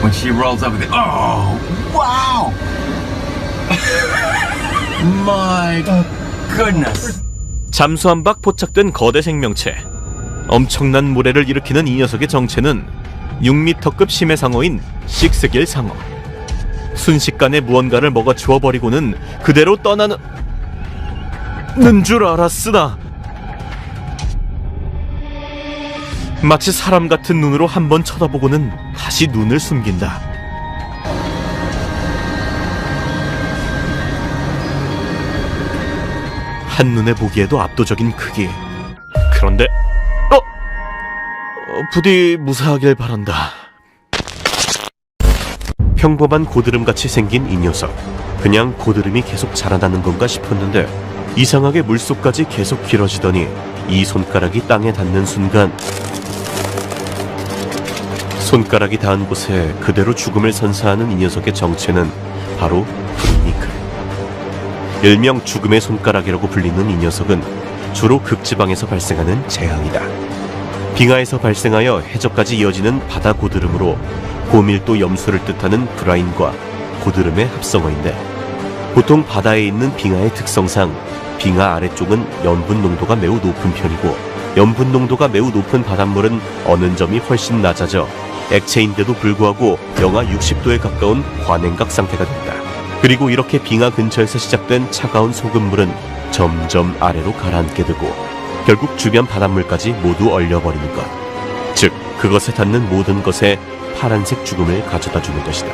When she rolls over the, oh, wow! My goodness.
잠수함 밖 포착된 거대 생명체. 엄청난 모래를 일으키는 이 녀석의 정체는 6m급 심해상어인 식스길 상어. 순식간에 무언가를 먹어치워 버리고는 그대로 떠나는 줄 알았으나, 마치 사람 같은 눈으로 한번 쳐다보고는 다시 눈을 숨긴다. 한눈에 보기에도 압도적인 크기. 그런데 부디 무사하길 바란다. 평범한 고드름같이 생긴 이 녀석, 그냥 고드름이 계속 자라나는 건가 싶었는데 이상하게 물속까지 계속 길어지더니 이 손가락이 땅에 닿는 순간, 손가락이 닿은 곳에 그대로 죽음을 선사하는 이 녀석의 정체는 바로 브리니클. 일명 죽음의 손가락이라고 불리는 이 녀석은 주로 극지방에서 발생하는 재앙이다. 빙하에서 발생하여 해저까지 이어지는 바다 고드름으로 고밀도 염소를 뜻하는 브라인과 고드름의 합성어인데, 보통 바다에 있는 빙하의 특성상 빙하 아래쪽은 염분 농도가 매우 높은 편이고, 염분 농도가 매우 높은 바닷물은 어는 점이 훨씬 낮아져 액체인데도 불구하고 영하 60도에 가까운 관행각 상태가 된다. 그리고 이렇게 빙하 근처에서 시작된 차가운 소금물은 점점 아래로 가라앉게 되고 결국 주변 바닷물까지 모두 얼려버리는 것, 즉 그것에 닿는 모든 것에 파란색 죽음을 가져다 주는 것이다.